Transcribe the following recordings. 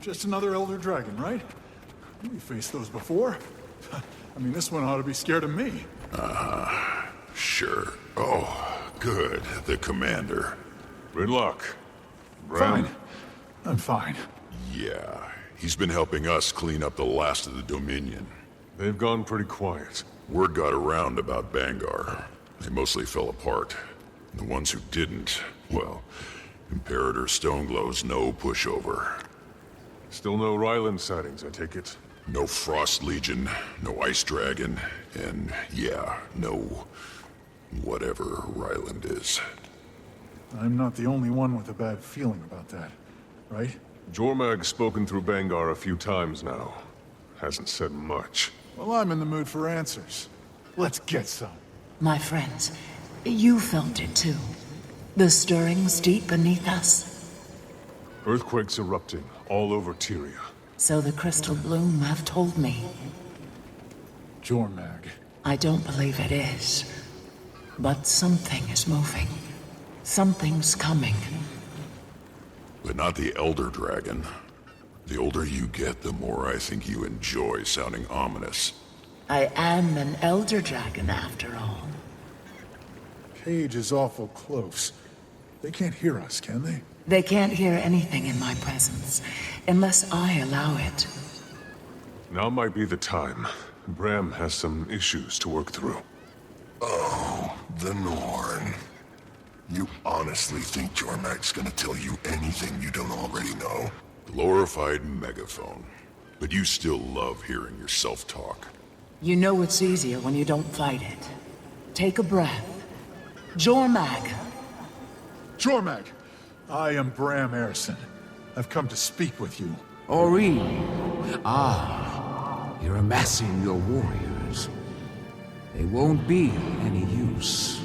Just another Elder Dragon, right? We faced those before. I mean, this one ought to be scared of me. Sure. Oh, good. The commander. Rytlock. Braham. Fine. I'm fine. Yeah, he's been helping us clean up the last of the Dominion. They've gone pretty quiet. Word got around about Bangar. They mostly fell apart. The ones who didn't, well, Imperator Stoneglow's no pushover. Still no Ryland sightings, I take it. No Frost Legion, no Ice Dragon, and yeah, no whatever Ryland is. I'm not the only one with a bad feeling about that, right? Jormag's spoken through Bangar a few times now. Hasn't said much. Well, I'm in the mood for answers. Let's get some. My friends, you felt it too. The stirrings deep beneath us. Earthquakes erupting all over Tyria. So the Crystal Bloom have told me. Jormag. I don't believe it is. But something is moving. Something's coming. But not the Elder Dragon. The older you get, the more I think you enjoy sounding ominous. I am an Elder Dragon after all. Cage is awful close. They can't hear us, can they? They can't hear anything in my presence, unless I allow it. Now might be the time. Braham has some issues to work through. Oh, the Norn. You honestly think Jormag's gonna tell you anything you don't already know? Glorified megaphone. But you still love hearing yourself talk. You know it's easier when you don't fight it. Take a breath. Jormag! Jormag! I am Braham Eirsson. I've come to speak with you. Aurene. Ah, you're amassing your warriors. They won't be any use.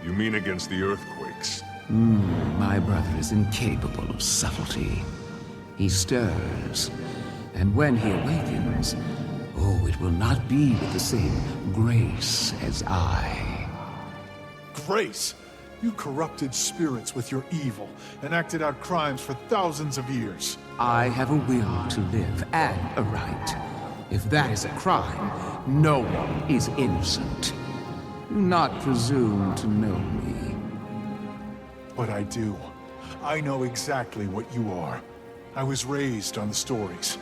You mean against the earthquakes? My brother is incapable of subtlety. He stirs, and when he awakens, oh, it will not be with the same grace as I. Grace! You corrupted spirits with your evil and acted out crimes for thousands of years. I have a will to live and a right. If that is a crime, no one is innocent. Do not presume to know me. But I do. I know exactly what you are. I was raised on the stories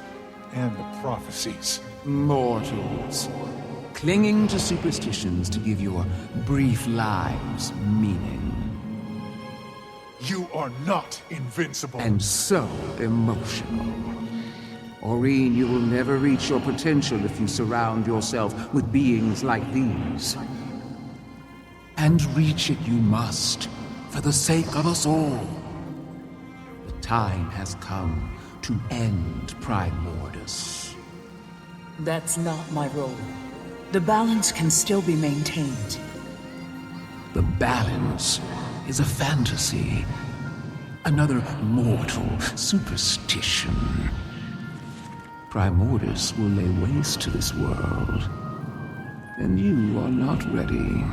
and the prophecies. Mortals, clinging to superstitions to give your brief lives meaning. You are not invincible. And so emotional. Aurene, you will never reach your potential if you surround yourself with beings like these. And reach it you must, for the sake of us all. The time has come to end Primordus. That's not my role. The balance can still be maintained. The balance is a fantasy. Another mortal superstition. Primordus will lay waste to this world. And you are not ready.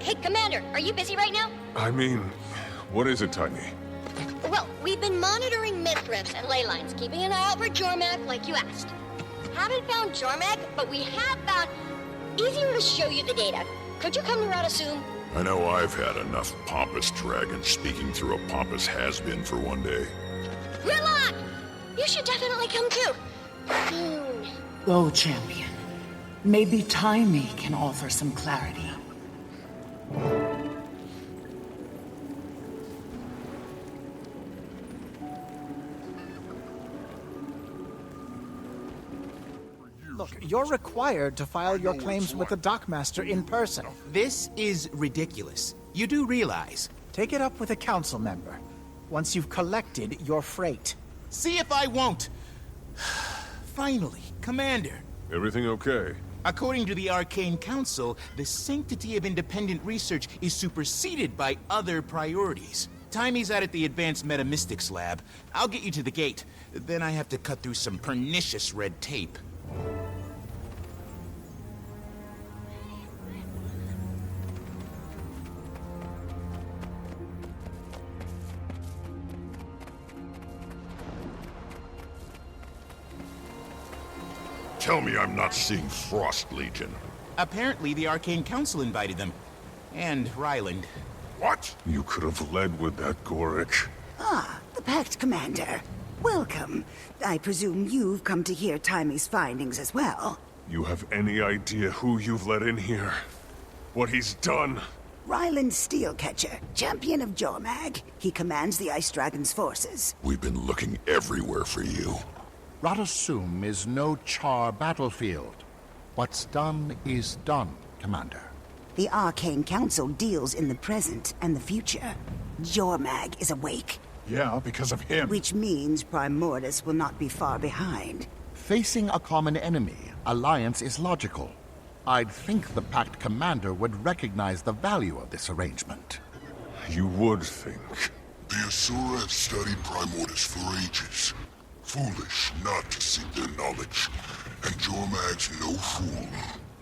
Hey, Commander, are you busy right now? I mean, what is it, Tiny? Well, we've been monitoring myth rifts and ley lines, keeping an eye out for Jormag like you asked. Haven't found Jormag, but we have found... Easier to show you the data. Could you come to Radasum? I know I've had enough pompous dragons speaking through a pompous has-been for one day. Rytlock! You should definitely come too. Soon. Go, champion. Maybe Timey can offer some clarity. Look, you're required to file your claims with the dockmaster in person. This is ridiculous. You do realize. Take it up with a council member once you've collected your freight. See if I won't. Finally, Commander. Everything okay? According to the Arcane Council, the sanctity of independent research is superseded by other priorities. Timey's out at the Advanced Metamystics Lab. I'll get you to the gate. Then I have to cut through some pernicious red tape. Tell me I'm not seeing Frost Legion. Apparently, the Arcane Council invited them. And Ryland. What? You could have led with that, Gorik. Ah, the Pact Commander. Welcome. I presume you've come to hear Timy's findings as well. You have any idea who you've let in here? What he's done? Ryland Steelcatcher, champion of Jormag. He commands the Ice Dragon's forces. We've been looking everywhere for you. Radasum is no charr battlefield. What's done is done, Commander. The Arcane Council deals in the present and the future. Jormag is awake. Yeah, because of him. Which means Primordus will not be far behind. Facing a common enemy, alliance is logical. I'd think the Pact Commander would recognize the value of this arrangement. You would think. The Asura have studied Primordus for ages. Foolish not to seek their knowledge. And Jormag's no fool.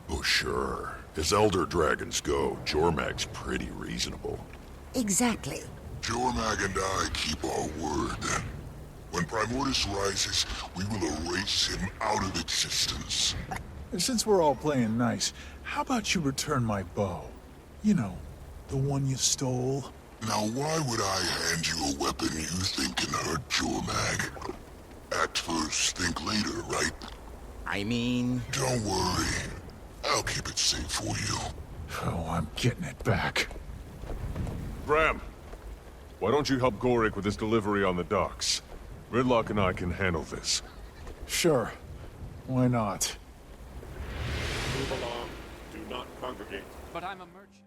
Oh, sure. As Elder Dragons go, Jormag's pretty reasonable. Exactly. Jormag and I keep our word. When Primordus rises, we will erase him out of existence. Since we're all playing nice, how about you return my bow? You know, the one you stole. Now why would I hand you a weapon you think can hurt Jormag? Act first, think later, right? I mean... Don't worry. I'll keep it safe for you. Oh, I'm getting it back. Braham, why don't you help Gorik with his delivery on the docks? Rytlock and I can handle this. Sure. Why not? Move along. Do not congregate. But I'm a merchant.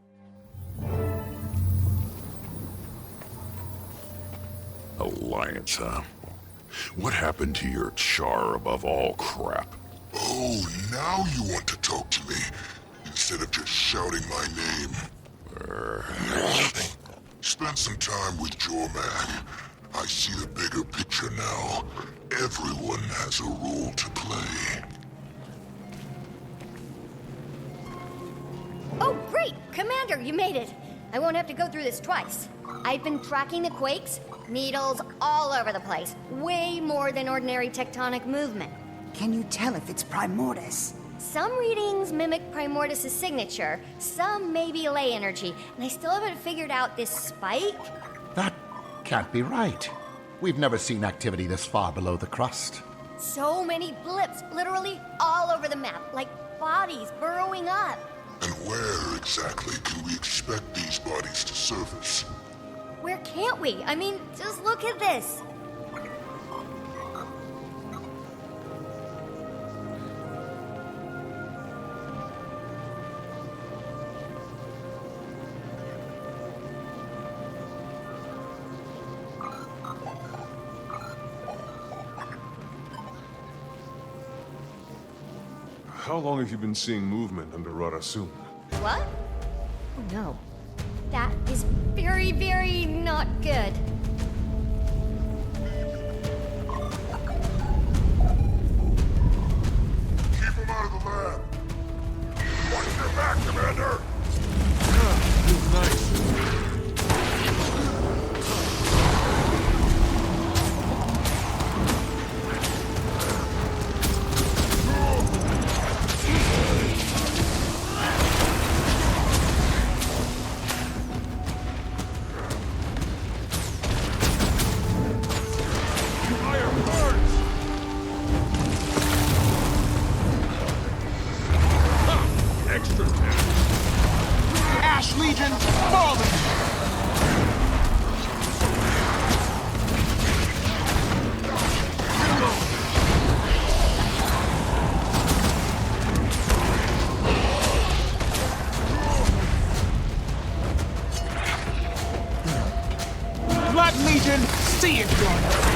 Alliance, huh? What happened to your charr above all crap? Oh, now you want to talk to me, instead of just shouting my name. Spend some time with Jormag. I see the bigger picture now. Everyone has a role to play. Oh, great! Commander, you made it! I won't have to go through this twice. I've been tracking the quakes, needles all over the place. Way more than ordinary tectonic movement. Can you tell if it's Primordus? Some readings mimic Primordus' signature, some maybe ley energy, and I still haven't figured out this spike. That can't be right. We've never seen activity this far below the crust. So many blips, literally all over the map, like bodies burrowing up. And where exactly can we expect these bodies to surface? Where can't we? I mean, just look at this. How long have you been seeing movement under Radasum? What? Oh no. That is very, very not good. Keep him out of the lab! Watch your back, Commander! Feels nice. See it, Jormag.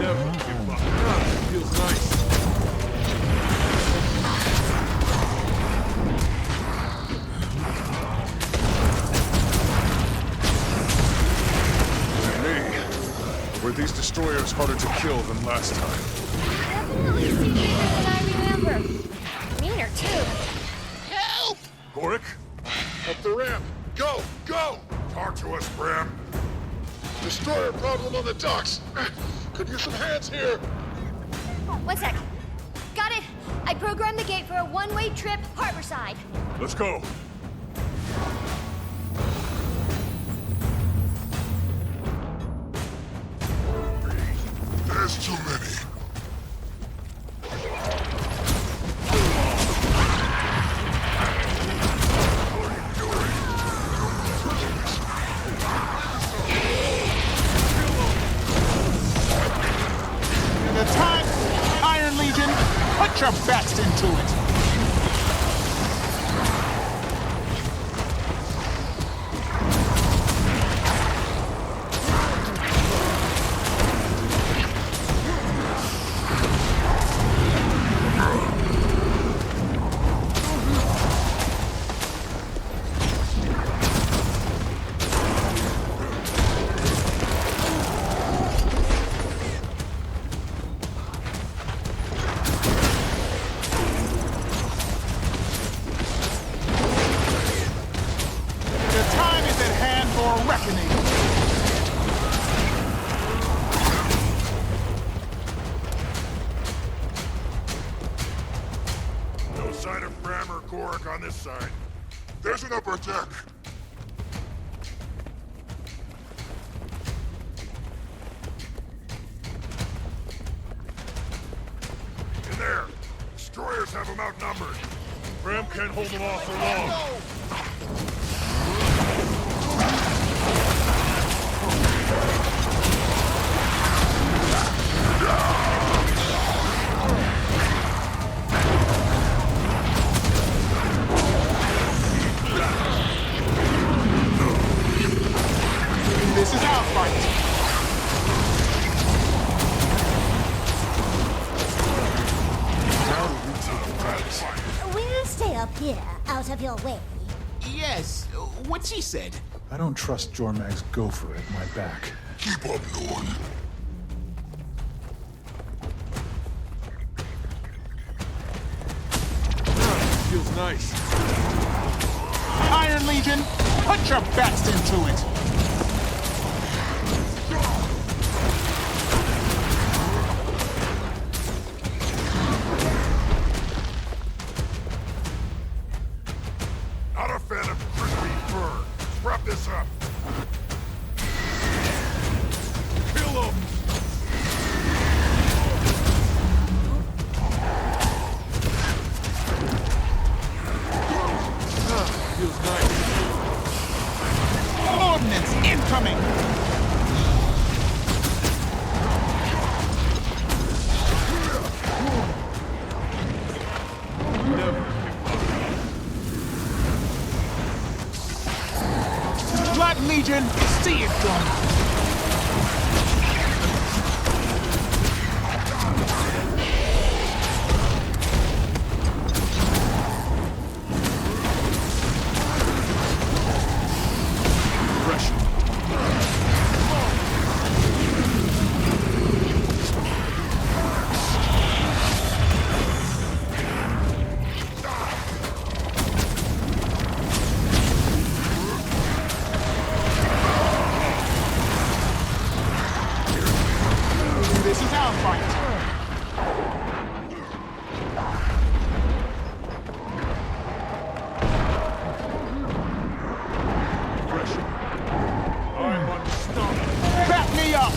Never give up. Feels nice. Me. Were these destroyers harder to kill than last time? Definitely seem bigger than I remember. Meaner, too. Help! Gorik? Up the ramp! Go! Go! Talk to us, Braham. problem on the docks. Could use some hands here. 1 sec. Got it. I programmed the gate for a one-way trip harborside. Let's go. There's too many. The time, Iron Legion, put your best into it. No sign of Braham or Gork on this side. There's an upper deck. In there. Destroyers have them outnumbered. Braham can't hold them off for long. This is our fight. We'll stay up here, out of your way. Yes, what she said. I don't trust Jormag's gopher at my back. Keep up, Norn. Feels nice. Iron Legion, put your best into it. Not a fan of crispy fur. Let's wrap this up. Kill him! Feels nice. Ordnance incoming! Blood Legion, see it done! This is our fight. I'm unstoppable. Back me up!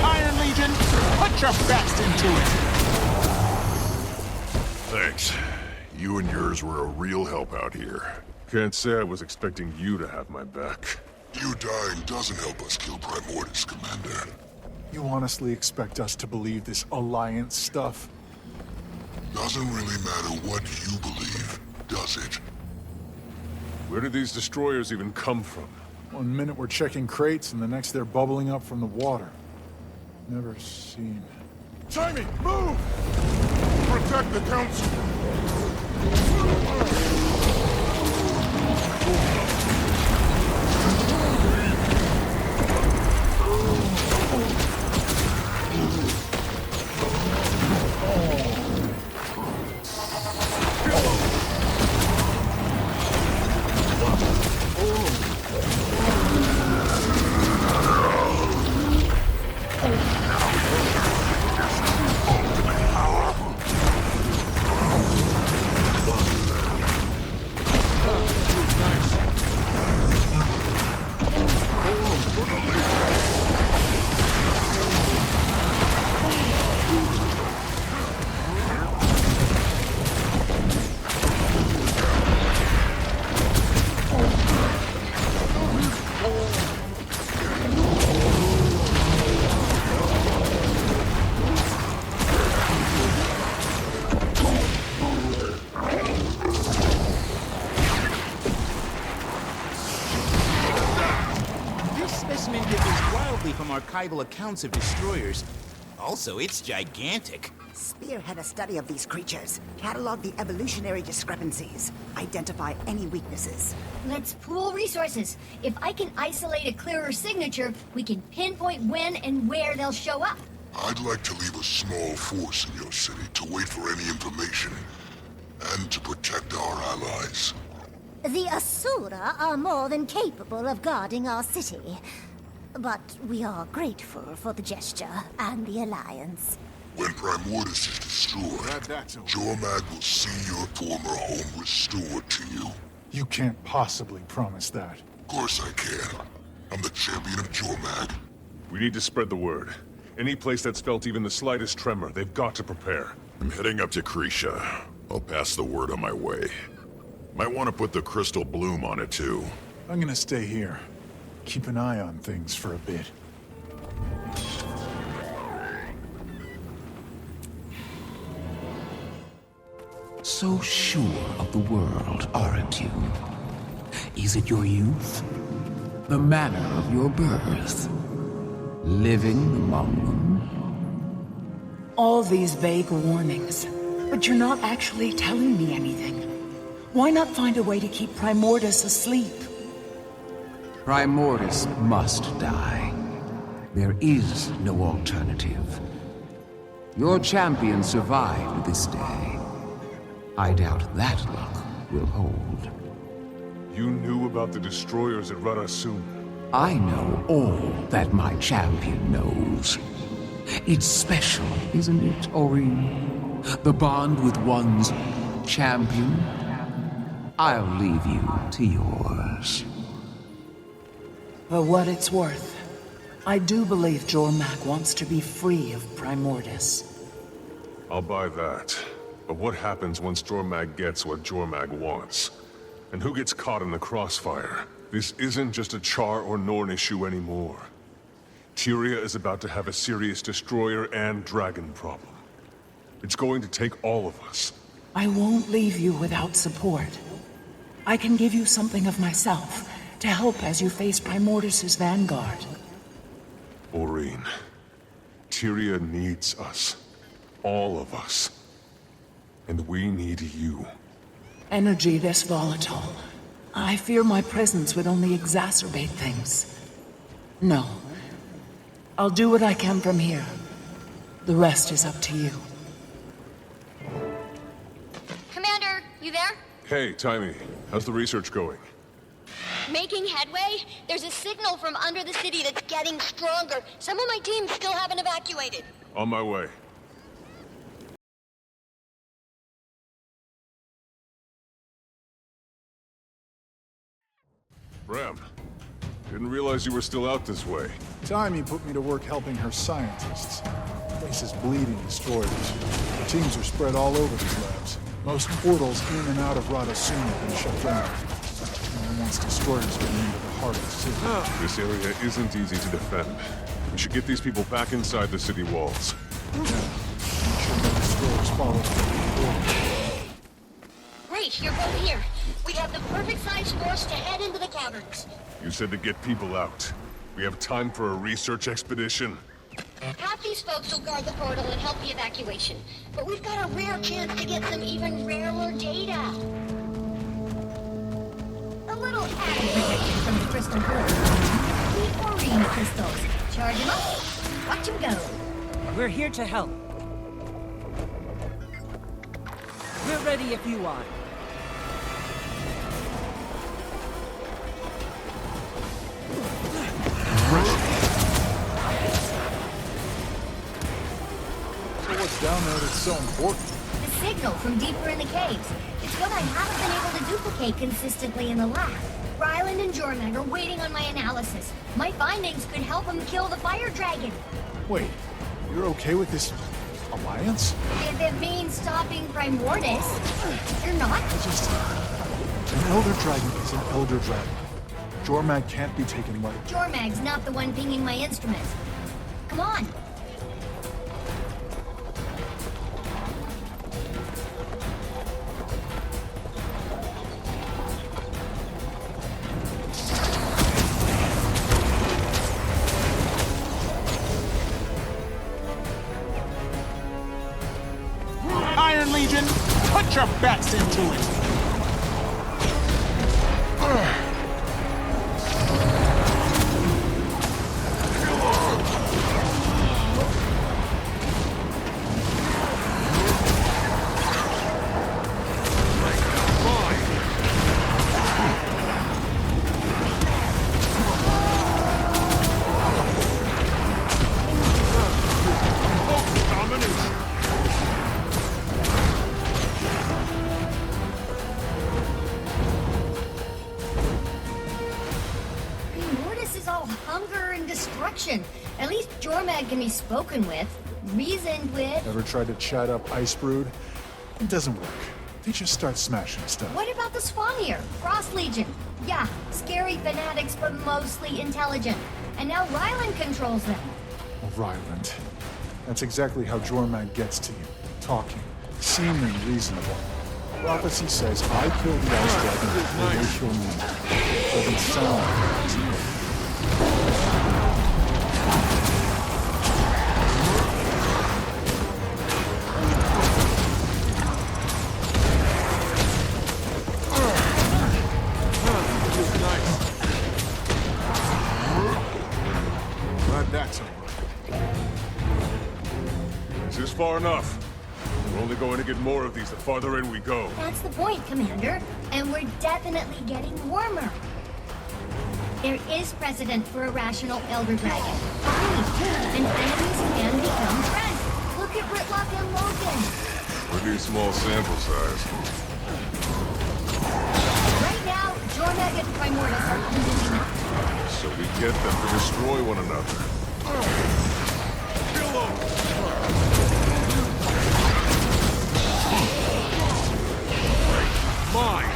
Iron Legion, put your best into it. Thanks. You and yours were a real help out here. Can't say I was expecting you to have my back. You dying doesn't help us kill Primordus, Commander. You honestly expect us to believe this Alliance stuff? Doesn't really matter what you believe, does it? Where did these destroyers even come from? One minute we're checking crates, and the next they're bubbling up from the water. Never seen... Timmy, move! Protect the council! Archival accounts of destroyers. Also, it's gigantic. Spearhead a study of these creatures, catalog the evolutionary discrepancies, identify any weaknesses. Let's pool resources. If I can isolate a clearer signature, we can pinpoint when and where they'll show up. I'd like to leave a small force in your city to wait for any information, and to protect our allies. The Asura are more than capable of guarding our city. But we are grateful for the gesture and the alliance. When Primordus is destroyed, Jormag will see your former home restored to you. You can't possibly promise that. Of course I can. I'm the champion of Jormag. We need to spread the word. Any place that's felt even the slightest tremor, they've got to prepare. I'm heading up to Krisha. I'll pass the word on my way. Might want to put the crystal bloom on it too. I'm gonna stay here. Keep an eye on things for a bit. So sure of the world, aren't you? Is it your youth? The manner of your birth? Living among them? All these vague warnings, but you're not actually telling me anything. Why not find a way to keep Primordus asleep? Primordus must die. There is no alternative. Your champion survived this day. I doubt that luck will hold. You knew about the destroyers at Rytlock. I know all that my champion knows. It's special, isn't it, Aurene? The bond with one's champion? I'll leave you to yours. For what it's worth, I do believe Jormag wants to be free of Primordus. I'll buy that. But what happens once Jormag gets what Jormag wants? And who gets caught in the crossfire? This isn't just a charr or norn issue anymore. Tyria is about to have a serious destroyer and dragon problem. It's going to take all of us. I won't leave you without support. I can give you something of myself to help as you face Primordus's vanguard. Aurene, Tyria needs us. All of us. And we need you. Energy this volatile. I fear my presence would only exacerbate things. No. I'll do what I can from here. The rest is up to you. Commander, you there? Hey, Timmy. How's the research going? Making headway? There's a signal from under the city that's getting stronger. Some of my team still haven't evacuated. On my way. Braham, didn't realize you were still out this way. Timmy put me to work helping her scientists. The place is bleeding destroyers. The teams are spread all over these labs. Most portals in and out of Rytlock have been shut down. And once destroyers get into the heart of the city. This area isn't easy to defend. We should get these people back inside the city walls. Yeah. Make sure the destroyers follow the portal. Great! Great, you're both here. We have the perfect size force to head into the caverns. You said to get people out. We have time for a research expedition? Half these folks will guard the portal and help the evacuation. But we've got a rare chance to get some even rarer data. A little added protection from the crystal core. The Aurene crystals. Charge them up. Watch them go. We're here to help. We're ready if you are. So what's down there that's so important? The signal from deeper in the caves. It's what I haven't been able to duplicate consistently in the lab. Ryland and Jormag are waiting on my analysis. My findings could help them kill the fire dragon. Wait, you're okay with this alliance? If it means stopping Primordus, you're not? An elder dragon is an elder dragon. Jormag can't be taken lightly. Jormag's not the one pinging my instruments. Come on. Iron Legion, put your backs into it! At least Jormag can be spoken with, reasoned with. Ever tried to chat up Icebrood? It doesn't work. They just start smashing stuff. What about the Swanir? Frost Legion? Yeah, scary fanatics, but mostly intelligent. And now Ryland controls them. Oh, Ryland. That's exactly how Jormag gets to you. Talking, seeming reasonable. Prophecy says I killed the Ice Dragon before they kill me. Doesn't sound like reasonable. That's over. This is far enough. We're only going to get more of these the farther in we go. That's the point, Commander. And we're definitely getting warmer. There is precedent for a rational Elder Dragon. And enemies can become friends. Look at Rytlock and Logan. With these small sample size. Right now, Jormag and Primordus are losing out. So we get them to destroy one another. Kill them! Mine!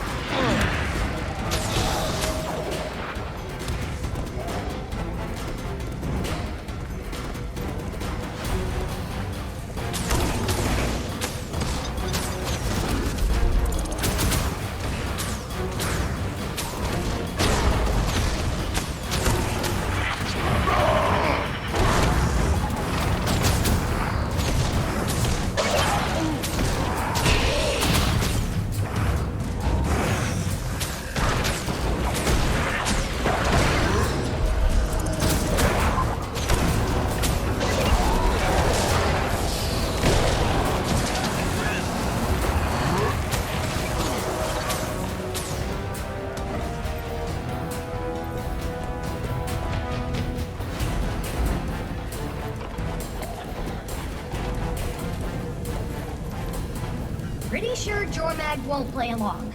Pretty sure Jormag won't play along.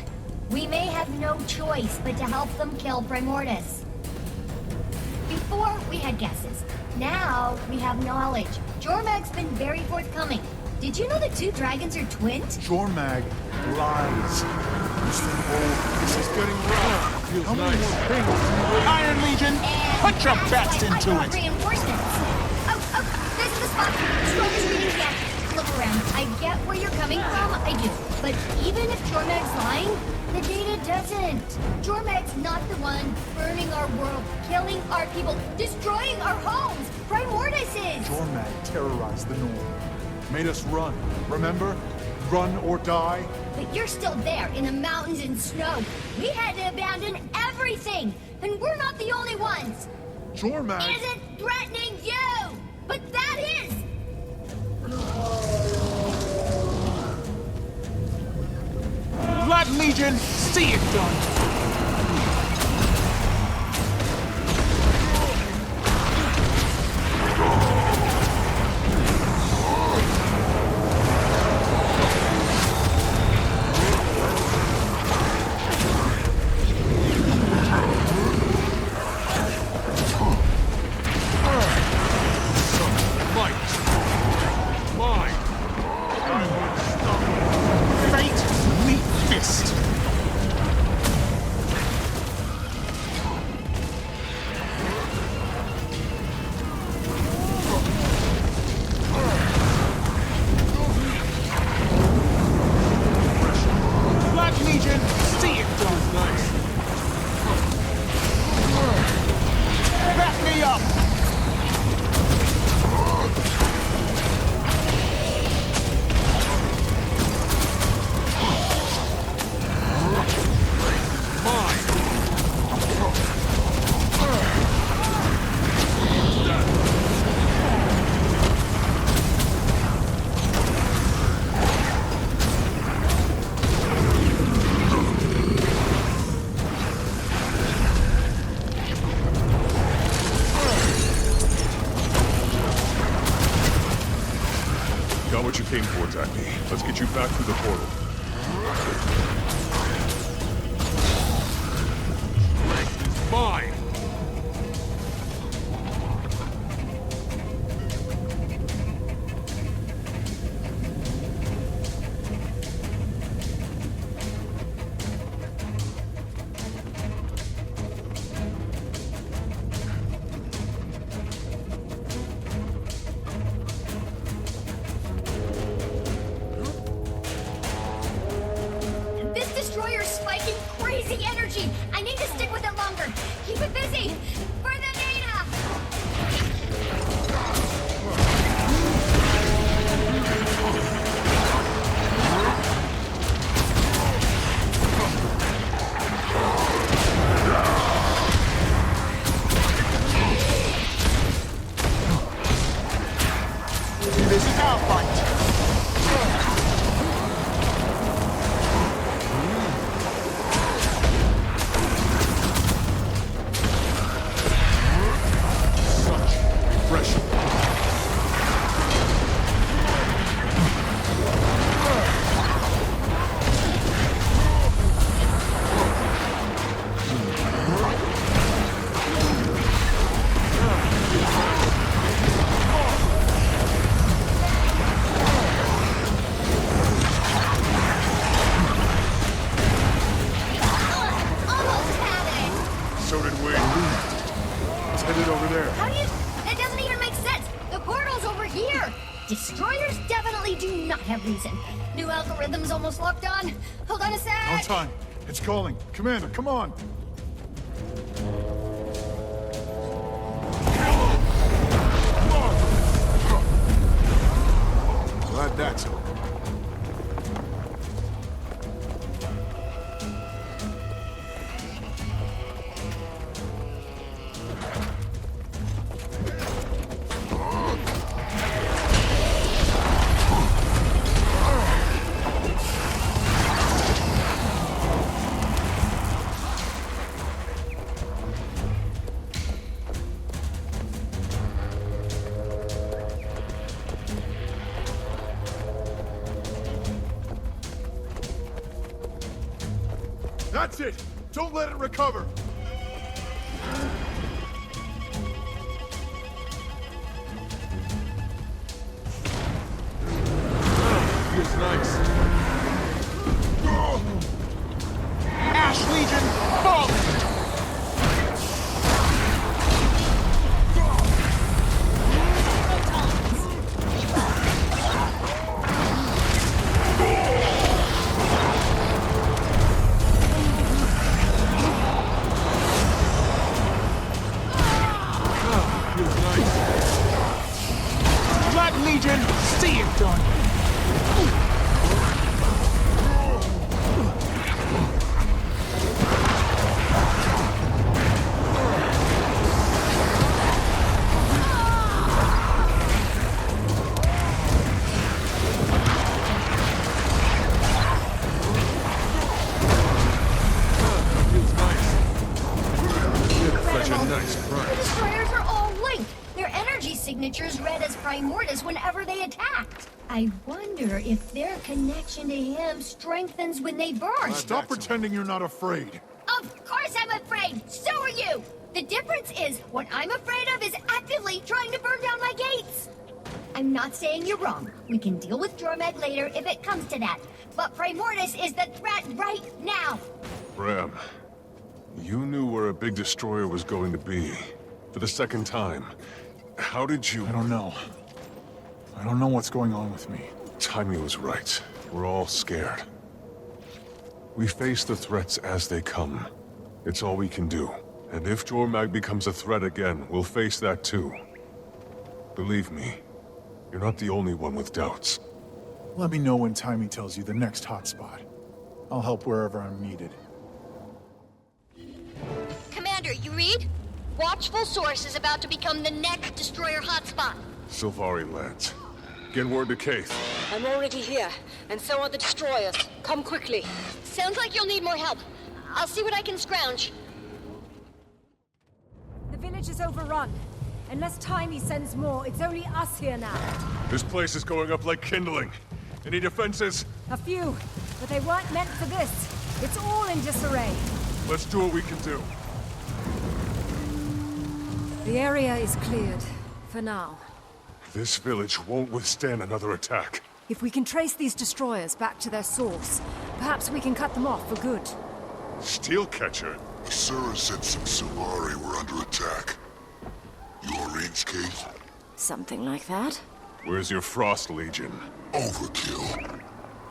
We may have no choice but to help them kill Primordus. Before, we had guesses. Now, we have knowledge. Jormag's been very forthcoming. Did you know the two dragons are twins? Jormag lies. This is getting rough. How many more things? Iron Legion, put your backs into I it! reinforcements. Oh, this is the spot. Stroke is reading again. Look around. I get where you're coming from. I do. But even if Jormag's lying, the data doesn't. Jormag's not the one burning our world, killing our people, destroying our homes. Primordus is! Jormag terrorized the Norn. Made us run, remember? Run or die? But you're still there, in the mountains and snow. We had to abandon everything, and we're not the only ones. Jormag... Isn't threatening you, but that is! Let Legion see it done! What you came for, Taki. Let's get you back through the portal. Mine! New algorithm's almost locked on. Hold on a sec. No time. It's calling. Commander, come on. Glad that's over. That's it! Don't let it recover! Feels nice. Ash Legion, fall! Legion, see it done! Destroyers are all linked. Their energy signatures read as Primordus whenever they attacked. I wonder if their connection to him strengthens when they burn. Stop pretending you're not afraid. Of course I'm afraid! So are you! The difference is, what I'm afraid of is actively trying to burn down my gates! I'm not saying you're wrong. We can deal with Jormag later if it comes to that. But Primordus is the threat right now! Braham, you knew where a big destroyer was going to be. For the second time. How did you... I don't know. I don't know what's going on with me. Timmy was right. We're all scared. We face the threats as they come. It's all we can do. And if Jormag becomes a threat again, we'll face that too. Believe me, you're not the only one with doubts. Let me know when Timmy tells you the next hotspot. I'll help wherever I'm needed. Commander, you read? Watchful Source is about to become the next destroyer hotspot. Sylvari lands. Get word to Kaith. I'm already here, and so are the destroyers. Come quickly. Sounds like you'll need more help. I'll see what I can scrounge. The village is overrun. Unless Timey sends more, it's only us here now. This place is going up like kindling. Any defenses? A few, but they weren't meant for this. It's all in disarray. Let's do what we can do. The area is cleared, for now. This village won't withstand another attack. If we can trace these destroyers back to their source, perhaps we can cut them off for good. Steelcatcher? Asura said some Sylvari were under attack. Yorene's case? Something like that. Where's your Frost Legion? Overkill.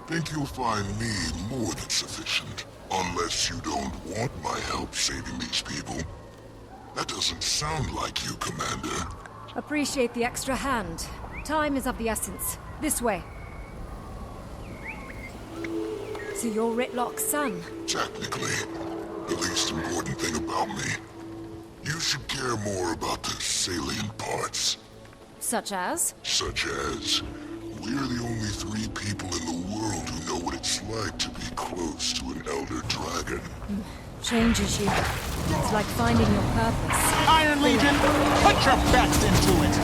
Think you'll find me more than sufficient. Unless you don't want my help saving these people. That doesn't sound like you, Commander. Appreciate the extra hand. Time is of the essence. This way. So you're Rytlock's son? Technically. The least important thing about me. You should care more about the salient parts. Such as? Such as... we're the only 3 people in the world who know what it's like to be close to an Elder Dragon. Changes you. It's like finding your purpose. Iron Legion, put your best into it!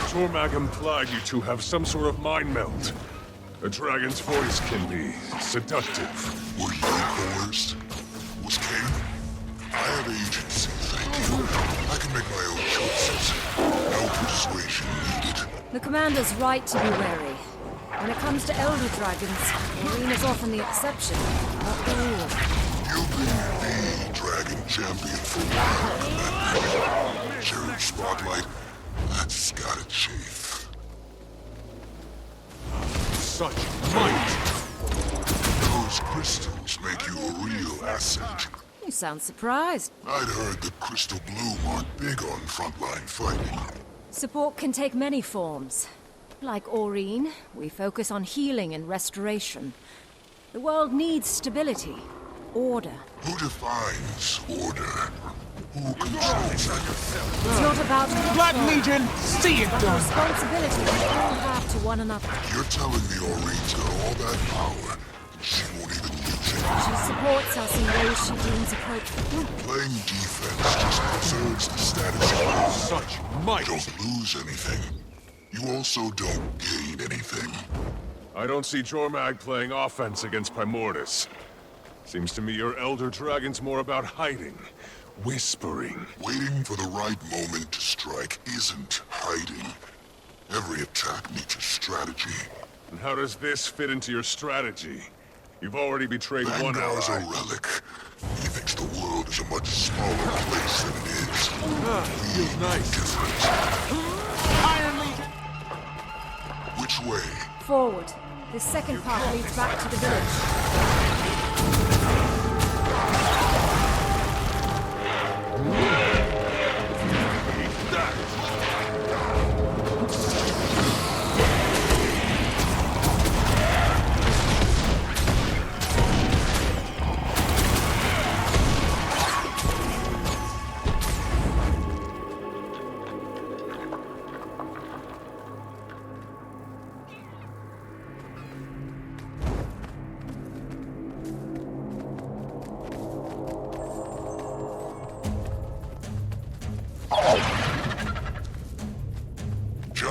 Jormag implied you two have some sort of mind meld. A dragon's voice can be seductive. Were you coerced? Was Kane? I have agency, thank you. I can make my own choices. No persuasion needed. The commander's right to be wary. When it comes to Elder Dragons, Arena's often the exception, not the rule. You've been the dragon champion for a while, Commander. Sharing spotlight, that's gotta chafe. Such might! Those crystals make you a real asset. You sound surprised. I'd heard that Crystal Bloom aren't big on frontline fighting. Support can take many forms. Like Aurene, we focus on healing and restoration. The world needs stability, order. Who defines order? Who controls that? It's not about... Black Legion, see it the done! responsibility we all have to one another. You're telling me Aurene's got all that power, and she won't even use it? She supports us in ways she deems appropriate. Playing defense just preserves the status quo. Such might! You don't lose anything. You also don't gain anything. I don't see Jormag playing offense against Primordus. Seems to me your Elder Dragon's more about hiding, whispering. Waiting for the right moment to strike isn't hiding. Every attack needs a strategy. And how does this fit into your strategy? You've already betrayed one Vanguard's a ally. relic. He thinks the world is a much smaller place than it is. Feels nice. Different. Iron Legion! Which way? Forward. This second path leads back to the village.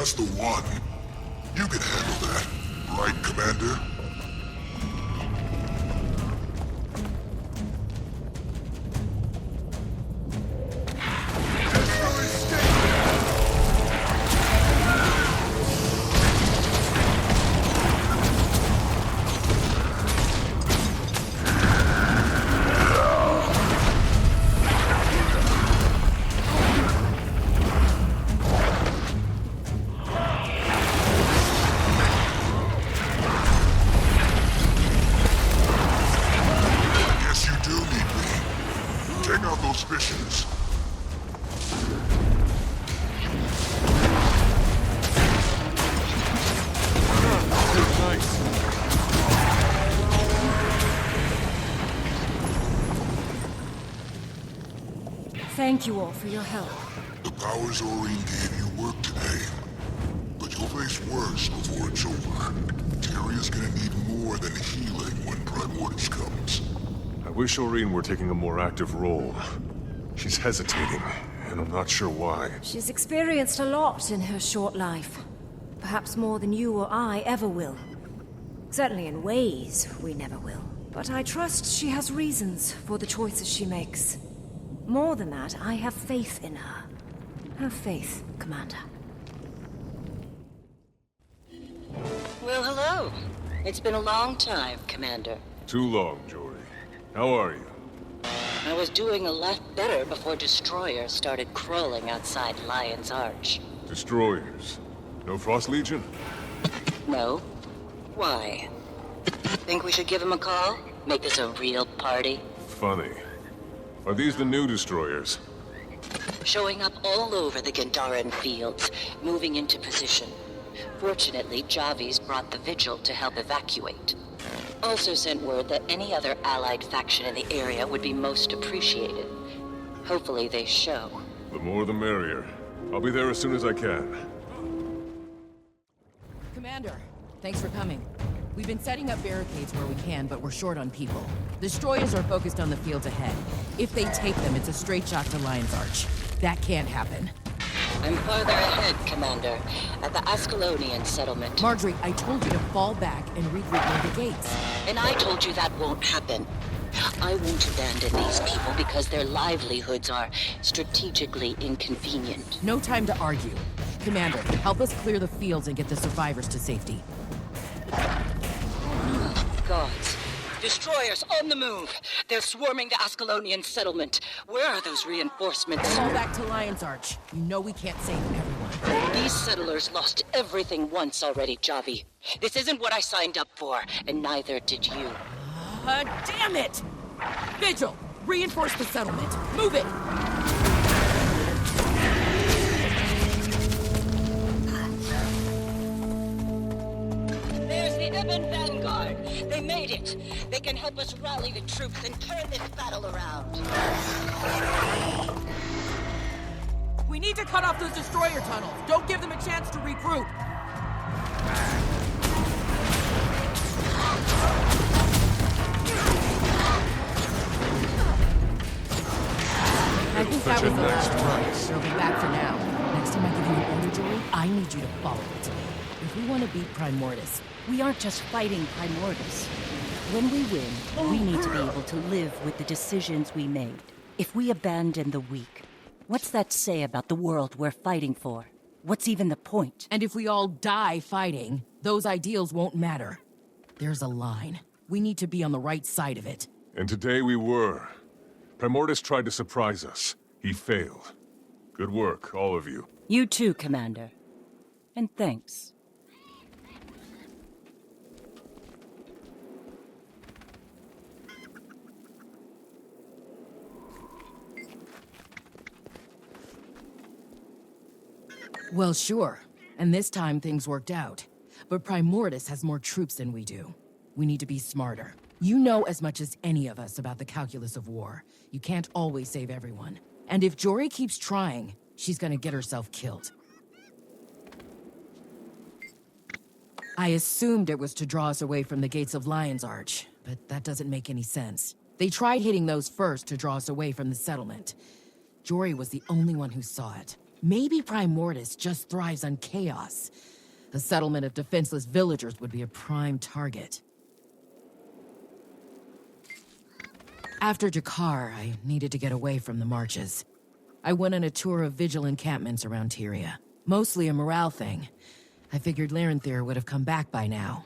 Just the one. You can handle that, right, Commander? Thank you all for your help. The powers Aurene gave you work today. But you'll face worse before it's over. Tyria's gonna need more than healing when Primordus comes. I wish Aurene were taking a more active role. She's hesitating, and I'm not sure why. She's experienced a lot in her short life. Perhaps more than you or I ever will. Certainly in ways we never will. But I trust she has reasons for the choices she makes. More than that, I have faith in her. Have faith, Commander. Well, hello. It's been a long time, Commander. Too long, Jory. How are you? I was doing a lot better before destroyers started crawling outside Lion's Arch. Destroyers? No Frost Legion? No. Why? Think we should give him a call? Make this a real party? Funny. Are these the new destroyers? Showing up all over the Gandaran fields, moving into position. Fortunately, Javi's brought the Vigil to help evacuate. Also sent word that any other allied faction in the area would be most appreciated. Hopefully they show. The more the merrier. I'll be there as soon as I can. Commander, thanks for coming. We've been setting up barricades where we can, but we're short on people. Destroyers are focused on the fields ahead. If they take them, it's a straight shot to Lion's Arch. That can't happen. I'm farther ahead, Commander, at the Ascalonian settlement. Marjorie, I told you to fall back and regroup near the gates. And I told you that won't happen. I won't abandon these people because their livelihoods are strategically inconvenient. No time to argue. Commander, help us clear the fields and get the survivors to safety. Gods. Destroyers on the move! They're swarming the Ascalonian settlement. Where are those reinforcements? Fall back to Lion's Arch. You know we can't save everyone. These settlers lost everything once already, Javi. This isn't what I signed up for, and neither did you. Damn it! Vigil! Reinforce the settlement. Move it! There's the Ebon Vanguard. They made it. They can help us rally the troops and turn this battle around. We need to cut off those destroyer tunnels. Don't give them a chance to regroup. I think that was the last one. They'll be back for now. Next time I give you an order, Jory, I need you to follow it. If we want to beat Primordus, we aren't just fighting Primordus. When we win, we need to be able to live with the decisions we made. If we abandon the weak, what's that say about the world we're fighting for? What's even the point? And if we all die fighting, those ideals won't matter. There's a line. We need to be on the right side of it. And today we were. Primordus tried to surprise us. He failed. Good work, all of you. You too, Commander. And thanks. Well, sure. And this time things worked out. But Primordus has more troops than we do. We need to be smarter. You know as much as any of us about the calculus of war. You can't always save everyone. And if Jory keeps trying, she's gonna get herself killed. I assumed it was to draw us away from the gates of Lion's Arch, but that doesn't make any sense. They tried hitting those first to draw us away from the settlement. Jory was the only one who saw it. Maybe Primordus just thrives on chaos. A settlement of defenseless villagers would be a prime target. After Jakar, I needed to get away from the marches. I went on a tour of vigil encampments around Tyria. Mostly a morale thing. I figured Larenthir would have come back by now.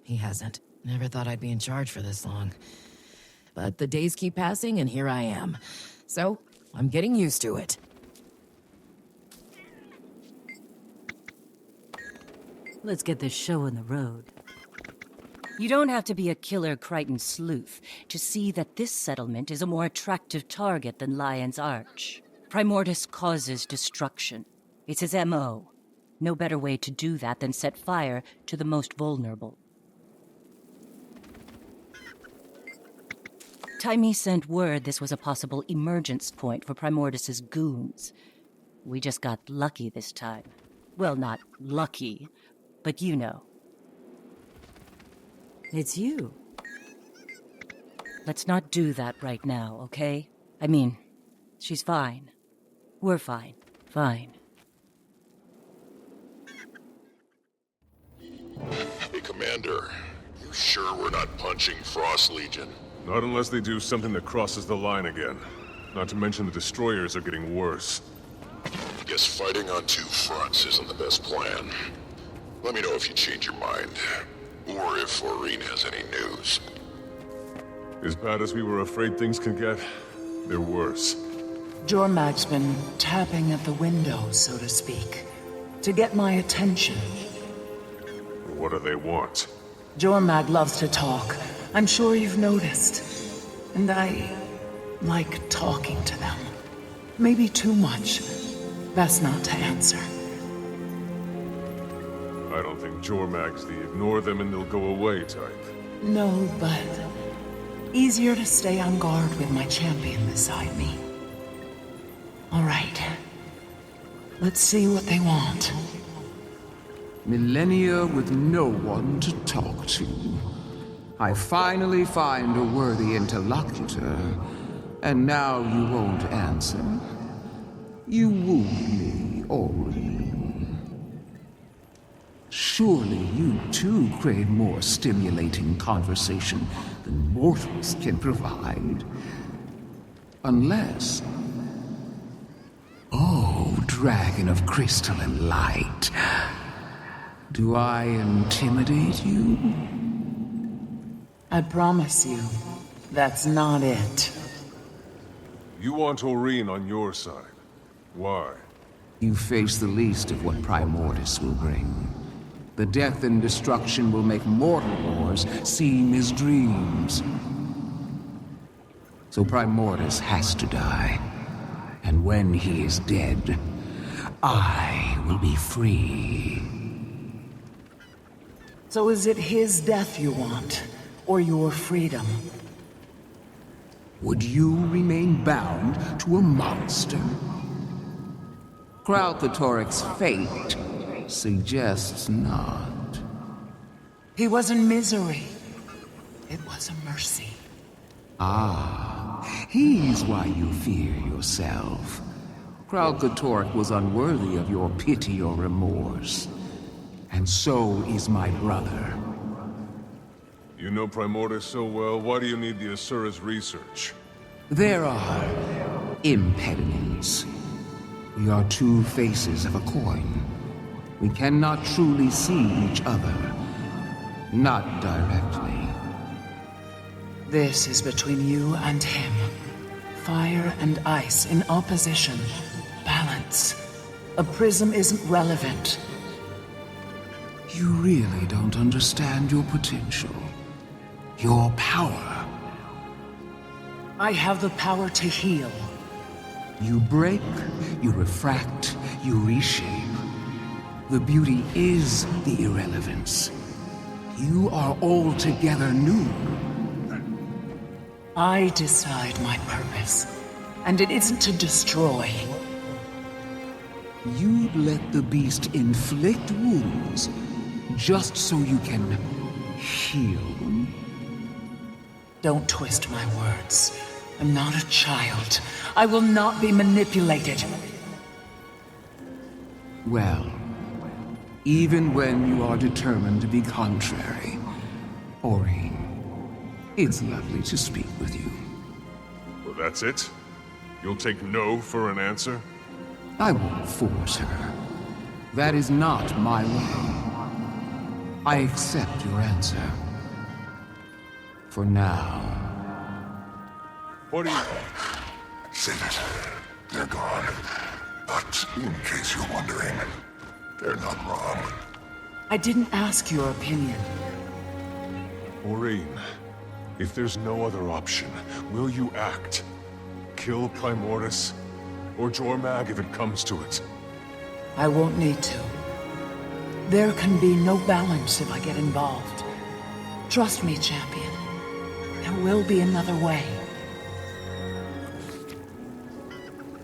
He hasn't. Never thought I'd be in charge for this long. But the days keep passing, and here I am. So, I'm getting used to it. Let's get this show on the road. You don't have to be a killer Crichton sleuth to see that this settlement is a more attractive target than Lion's Arch. Primordus causes destruction. It's his M.O. No better way to do that than set fire to the most vulnerable. Taimi sent word this was a possible emergence point for Primordus's goons. We just got lucky this time. Well, not lucky, but you know. It's you. Let's not do that right now, okay? I mean, she's fine. We're fine. Fine. Hey, Commander. You sure we're not punching Frost Legion? Not unless they do something that crosses the line again. Not to mention the destroyers are getting worse. Guess fighting on two fronts isn't the best plan. Let me know if you change your mind. Or if Aurene has any news. As bad as we were afraid things can get, they're worse. Jormag's been tapping at the window, so to speak, to get my attention. What do they want? Jormag loves to talk. I'm sure you've noticed. And I like talking to them. Maybe too much. Best not to answer. I don't think Jormag's the ignore them and they'll go away type. No, but easier to stay on guard with my champion beside me. All right. Let's see what they want. Millennia with no one to talk to. I finally find a worthy interlocutor, and now you won't answer. You wound me, Aurene. Surely you too crave more stimulating conversation than mortals can provide. Unless... Oh, dragon of crystal and light. Do I intimidate you? I promise you, that's not it. You want Aurene on your side. Why? You face the least of what Primordus will bring. The death and destruction will make mortal wars seem as dreams. So Primordus has to die. And when he is dead, I will be free. So is it his death you want, or your freedom? Would you remain bound to a monster? Kralkatorrik's fate suggests not. He was in misery. It was a mercy. Ah, he's why you fear yourself. Kralkatorrik was unworthy of your pity or remorse. And so is my brother. You know Primordus so well, why do you need the Asura's research? There are impediments. We are two faces of a coin. We cannot truly see each other. Not directly. This is between you and him. Fire and ice in opposition. Balance. A prism isn't relevant. You really don't understand your potential. Your power. I have the power to heal. You break, you refract, you reshape. The beauty is the irrelevance. You are altogether new. I decide my purpose, and it isn't to destroy. You let the beast inflict wounds just so you can heal. Don't twist my words. I'm not a child. I will not be manipulated. Well, even when you are determined to be contrary, Aurene, it's lovely to speak with you. Well, that's it? You'll take no for an answer? I won't force her. That is not my way. I accept your answer. For now. What do you... Save it. They're gone. But in case you're wondering, they're not wrong. I didn't ask your opinion. Aurene, if there's no other option, will you act? Kill Primordus? Or Jormag if it comes to it? I won't need to. There can be no balance if I get involved. Trust me, champion. There will be another way.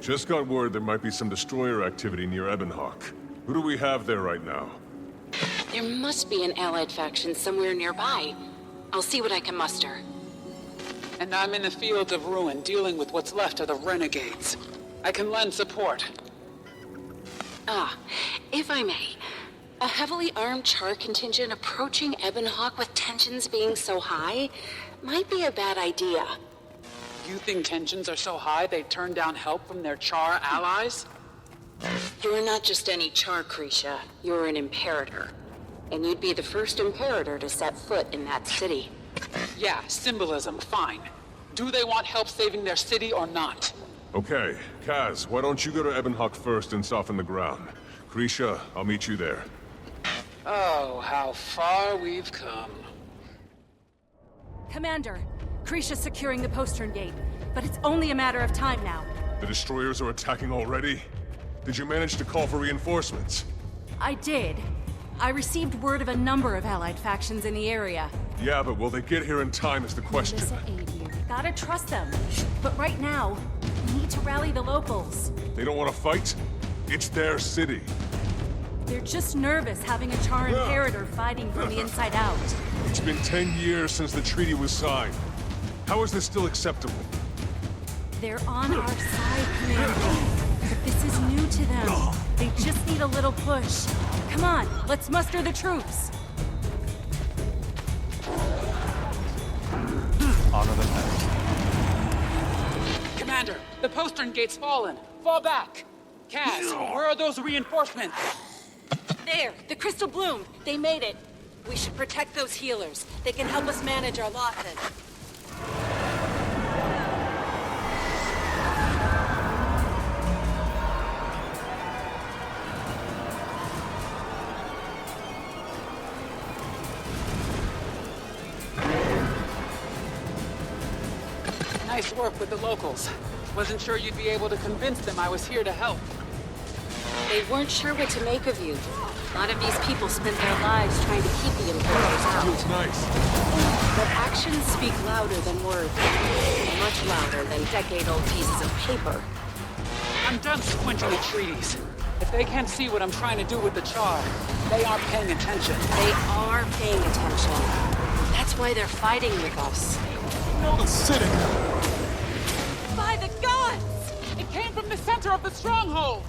Just got word there might be some destroyer activity near Ebonhawk. Who do we have there right now? There must be an allied faction somewhere nearby. I'll see what I can muster. And I'm in the Fields of Ruin dealing with what's left of the renegades. I can lend support. Ah, if I may. A heavily armed charr contingent approaching Ebonhawk with tensions being so high might be a bad idea. You think tensions are so high they turn down help from their charr allies? You're not just any charr, Krisha. You're an imperator. And you'd be the first imperator to set foot in that city. Yeah, symbolism, fine. Do they want help saving their city or not? Okay, Kaz, why don't you go to Ebonhawk first and soften the ground? Krisha, I'll meet you there. Oh, how far we've come. Commander, Krisha's securing the postern gate, but it's only a matter of time now. The destroyers are attacking already? Did you manage to call for reinforcements? I did. I received word of a number of allied factions in the area. Yeah, but will they get here in time is the question. Gotta trust them. But right now, we need to rally the locals. They don't want to fight? It's their city. They're just nervous having a charr imperator fighting from the inside out. It's been 10 years since the treaty was signed. How is this still acceptable? They're on our side, Commander. But this is new to them. They just need a little push. Come on, let's muster the troops. Honor the past. Commander, the postern gate's fallen. Fall back. Kaz, where are those reinforcements? There, the crystal bloomed. They made it. We should protect those healers. They can help us manage our losses. Nice work with the locals. Wasn't sure you'd be able to convince them I was here to help. They weren't sure what to make of you. A lot of these people spent their lives trying to keep the Imperators out. Feels nice. But actions speak louder than words. Much louder than decade-old pieces of paper. I'm done squinting at treaties. If they can't see what I'm trying to do with the charr, they aren't paying attention. They are paying attention. That's why they're fighting with us. No, the city! By the gods! It came from the center of the stronghold!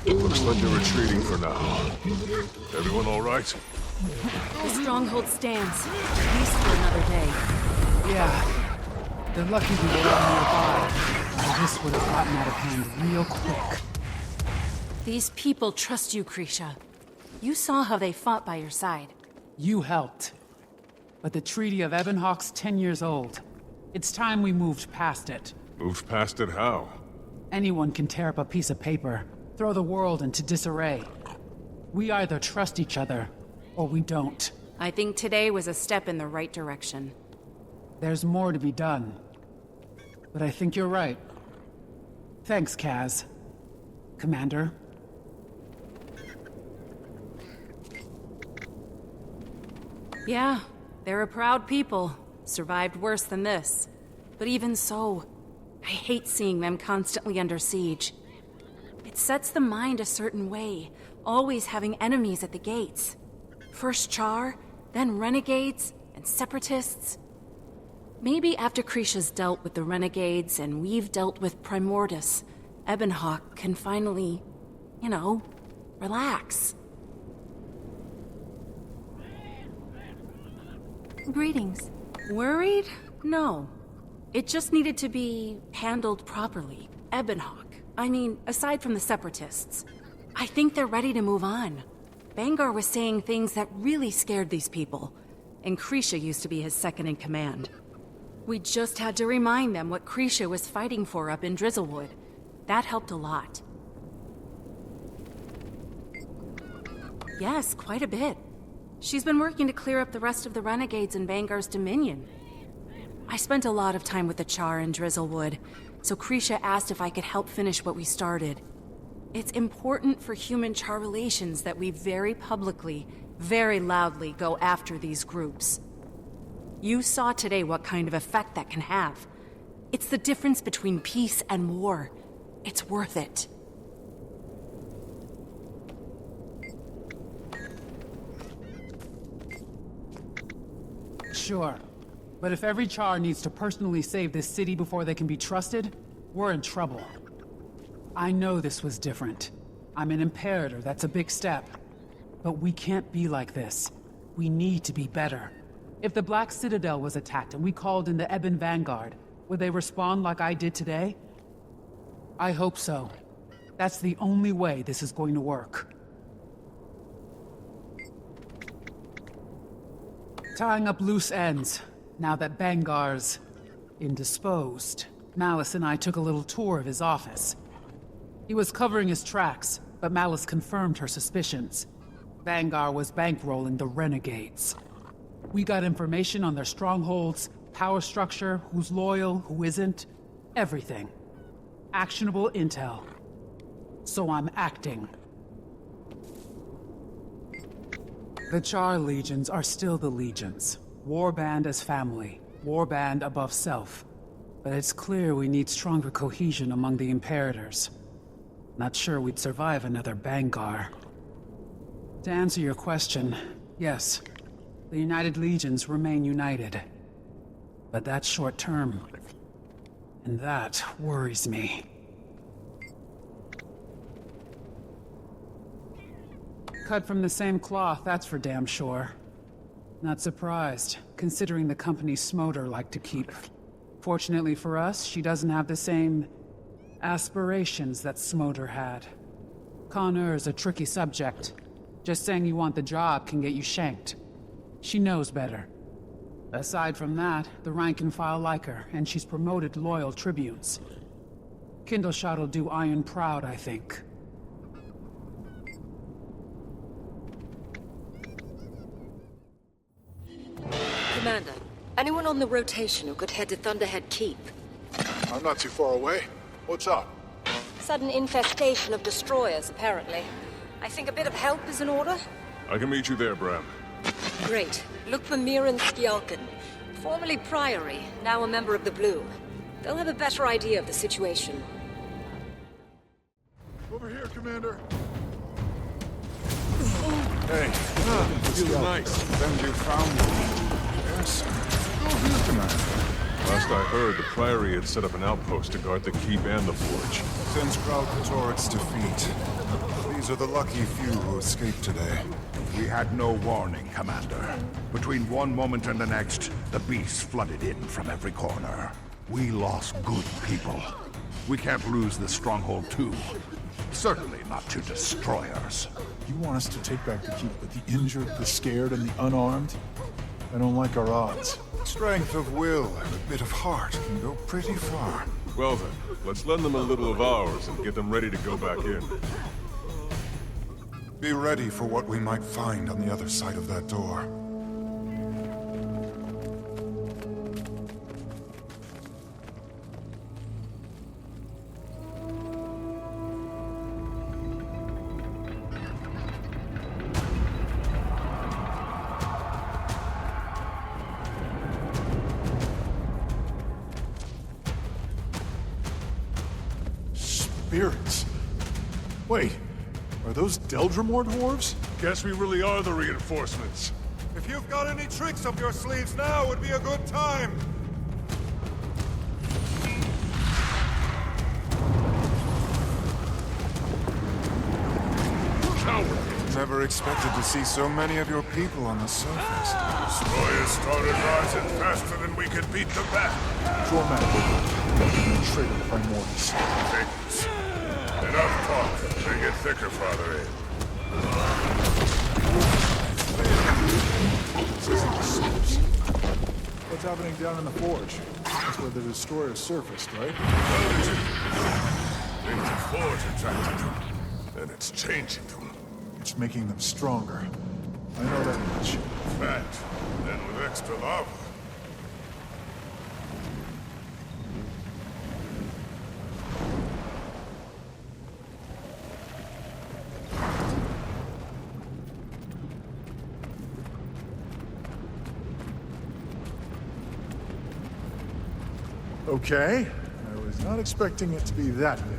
Looks like they're retreating for now. Everyone all right? The stronghold stands, at least for another day. Yeah. They're lucky we were all nearby. Or this would have gotten out of hand real quick. These people trust you, Krisha. You saw how they fought by your side. You helped. But the Treaty of Ebonhawk's 10 years old. It's time we moved past it. Moved past it how? Anyone can tear up a piece of paper, throw the world into disarray. We either trust each other, or we don't. I think today was a step in the right direction. There's more to be done. But I think you're right. Thanks, Kaz. Commander. Yeah, they're a proud people. Survived worse than this. But even so, I hate seeing them constantly under siege. It's sets the mind a certain way, always having enemies at the gates. First charr, then renegades, and separatists. Maybe after Krisha's dealt with the renegades and we've dealt with Primordus, Ebonhawk can finally, relax. Greetings. Worried? No. It just needed to be handled properly. Ebonhawk. I mean, aside from the separatists. I think they're ready to move on. Bangar was saying things that really scared these people, and Krisha used to be his second in command. We just had to remind them what Krisha was fighting for up in Drizzlewood. That helped a lot. Yes, quite a bit. She's been working to clear up the rest of the renegades in Bangar's dominion. I spent a lot of time with the charr in Drizzlewood, so Krisha asked if I could help finish what we started. It's important for human-charr relations that we very publicly, very loudly go after these groups. You saw today what kind of effect that can have. It's the difference between peace and war. It's worth it. Sure. But if every charr needs to personally save this city before they can be trusted, we're in trouble. I know this was different. I'm an Imperator, that's a big step. But we can't be like this. We need to be better. If the Black Citadel was attacked and we called in the Ebon Vanguard, would they respond like I did today? I hope so. That's the only way this is going to work. Tying up loose ends. Now that Bangar's indisposed, Malice and I took a little tour of his office. He was covering his tracks, but Malice confirmed her suspicions. Bangar was bankrolling the renegades. We got information on their strongholds, power structure, who's loyal, who isn't, everything. Actionable intel. So I'm acting. The charr legions are still the legions. Warband as family. Warband above self. But it's clear we need stronger cohesion among the Imperators. Not sure we'd survive another Bangar. To answer your question, yes. The United Legions remain united. But that's short term. And that worries me. Cut from the same cloth, that's for damn sure. Not surprised, considering the company Smoder like to keep. Fortunately for us, she doesn't have the same aspirations that Smoder had. Connor's a tricky subject. Just saying you want the job can get you shanked. She knows better. Aside from that, the rank and file like her, and she's promoted loyal tribunes. Kindleshot'll do Iron proud, I think. Commander, anyone on the rotation who could head to Thunderhead Keep? I'm not too far away. What's up? Sudden infestation of destroyers, apparently. I think a bit of help is in order. I can meet you there, Braham. Great. Look for Miran Skjalken, formerly Priory, now a member of the Blue. They'll have a better idea of the situation. Over here, Commander. Hey, feeling nice. Then you found me. Yes. Go here, Commander. Last I heard, the Priory had set up an outpost to guard the keep and the forge. Since Kralkatorrik's defeat, these are the lucky few who escaped today. We had no warning, Commander. Between one moment and the next, the beasts flooded in from every corner. We lost good people. We can't lose this stronghold too. Certainly not to destroyers. You want us to take back the keep with the injured, the scared, and the unarmed? I don't like our odds. Strength of will and a bit of heart can go pretty far. Well then, let's lend them a little of ours and get them ready to go back in. Be ready for what we might find on the other side of that door. Spirits. Wait, are those Deldrimor dwarves? Guess we really are the reinforcements. If you've got any tricks up your sleeves, now would be a good time! Never expected to see so many of your people on the surface. Destroyers started rising faster than we could beat them back. Jormag will trigger Primordus. Pigs. Enough talk. They get thicker farther in. What's happening down in the forge? That's where the destroyer surfaced, right? Think the forge attracted them, and it's changing them. It's making them stronger. I know that much. Fact. Then with extra lava. Okay. I was not expecting it to be that big.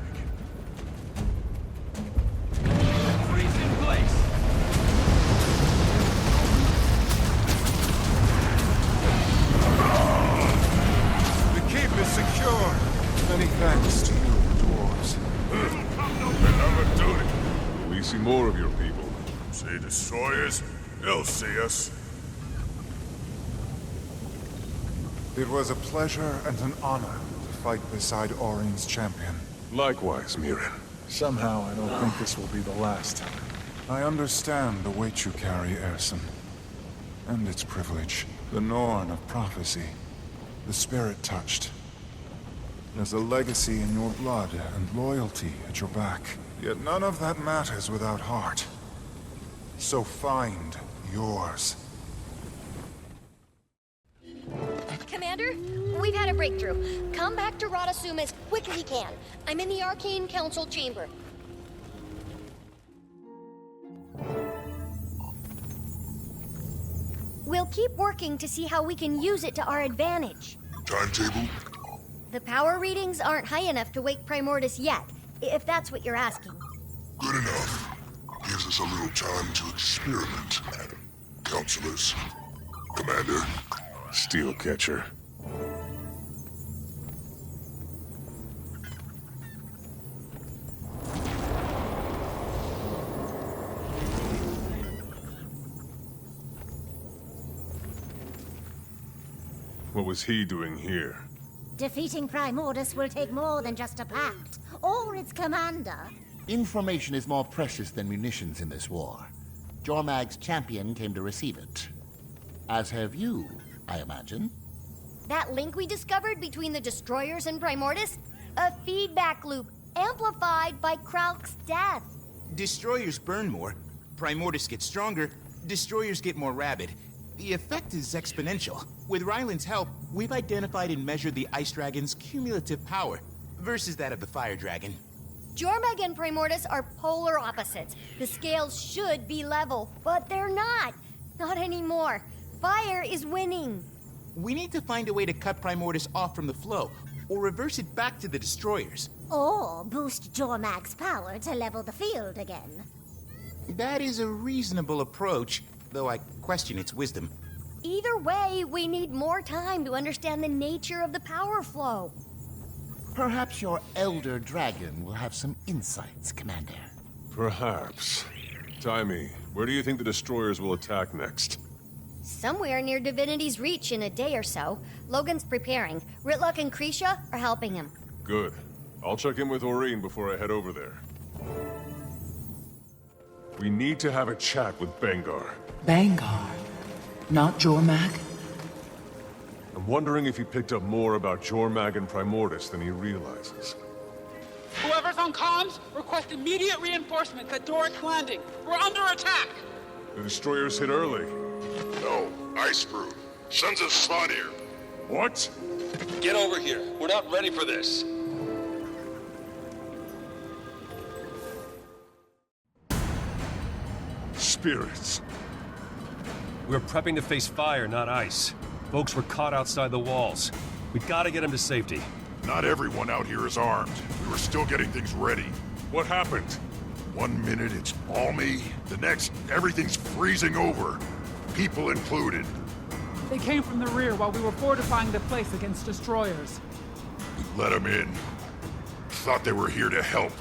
Secure. Many thanks to you, dwarves. Another duty. We see more of your people. See destroyers? They'll see us. It was a pleasure and an honor to fight beside Aurine's champion. Likewise, Mirren. Somehow, I don't think this will be the last time. I understand the weight you carry, Eirsson. And its privilege. The Norn of prophecy. The spirit touched. There's a legacy in your blood and loyalty at your back. Yet none of that matters without heart. So find yours. Commander, we've had a breakthrough. Come back to Radasum as quick as you can. I'm in the Arcane Council chamber. We'll keep working to see how we can use it to our advantage. Timetable? The power readings aren't high enough to wake Primordus yet, if that's what you're asking. Good enough. Gives us a little time to experiment. Counselors. Commander. Steelcatcher. What was he doing here? Defeating Primordus will take more than just a pact, or its commander. Information is more precious than munitions in this war. Jormag's champion came to receive it. As have you, I imagine. That link we discovered between the destroyers and Primordus? A feedback loop, amplified by Kralk's death. Destroyers burn more, Primordus gets stronger, destroyers get more rabid. The effect is exponential. With Ryland's help, we've identified and measured the Ice Dragon's cumulative power versus that of the Fire Dragon. Jormag and Primordus are polar opposites. The scales should be level, but they're not. Not anymore. Fire is winning. We need to find a way to cut Primordus off from the flow, or reverse it back to the destroyers. Or boost Jormag's power to level the field again. That is a reasonable approach, though I question its wisdom. Either way, we need more time to understand the nature of the power flow. Perhaps your Elder Dragon will have some insights, Commander. Perhaps. Timey, where do you think the destroyers will attack next? Somewhere near Divinity's Reach in a day or so. Logan's preparing. Rytlock and Krisha are helping him. Good. I'll check in with Aurene before I head over there. We need to have a chat with Bangar. Bangar? Not Jormag? I'm wondering if he picked up more about Jormag and Primordus than he realizes. Whoever's on comms, request immediate reinforcements at Doric's Landing. We're under attack! The destroyers hit early. No, Icebrood. Sons of Svanir. What? Get over here. We're not ready for this. Spirits. We're prepping to face fire, not ice. Folks were caught outside the walls. We gotta get them to safety. Not everyone out here is armed. We were still getting things ready. What happened? One minute it's balmy, the next everything's freezing over. People included. They came from the rear while we were fortifying the place against destroyers. We let them in. Thought they were here to help.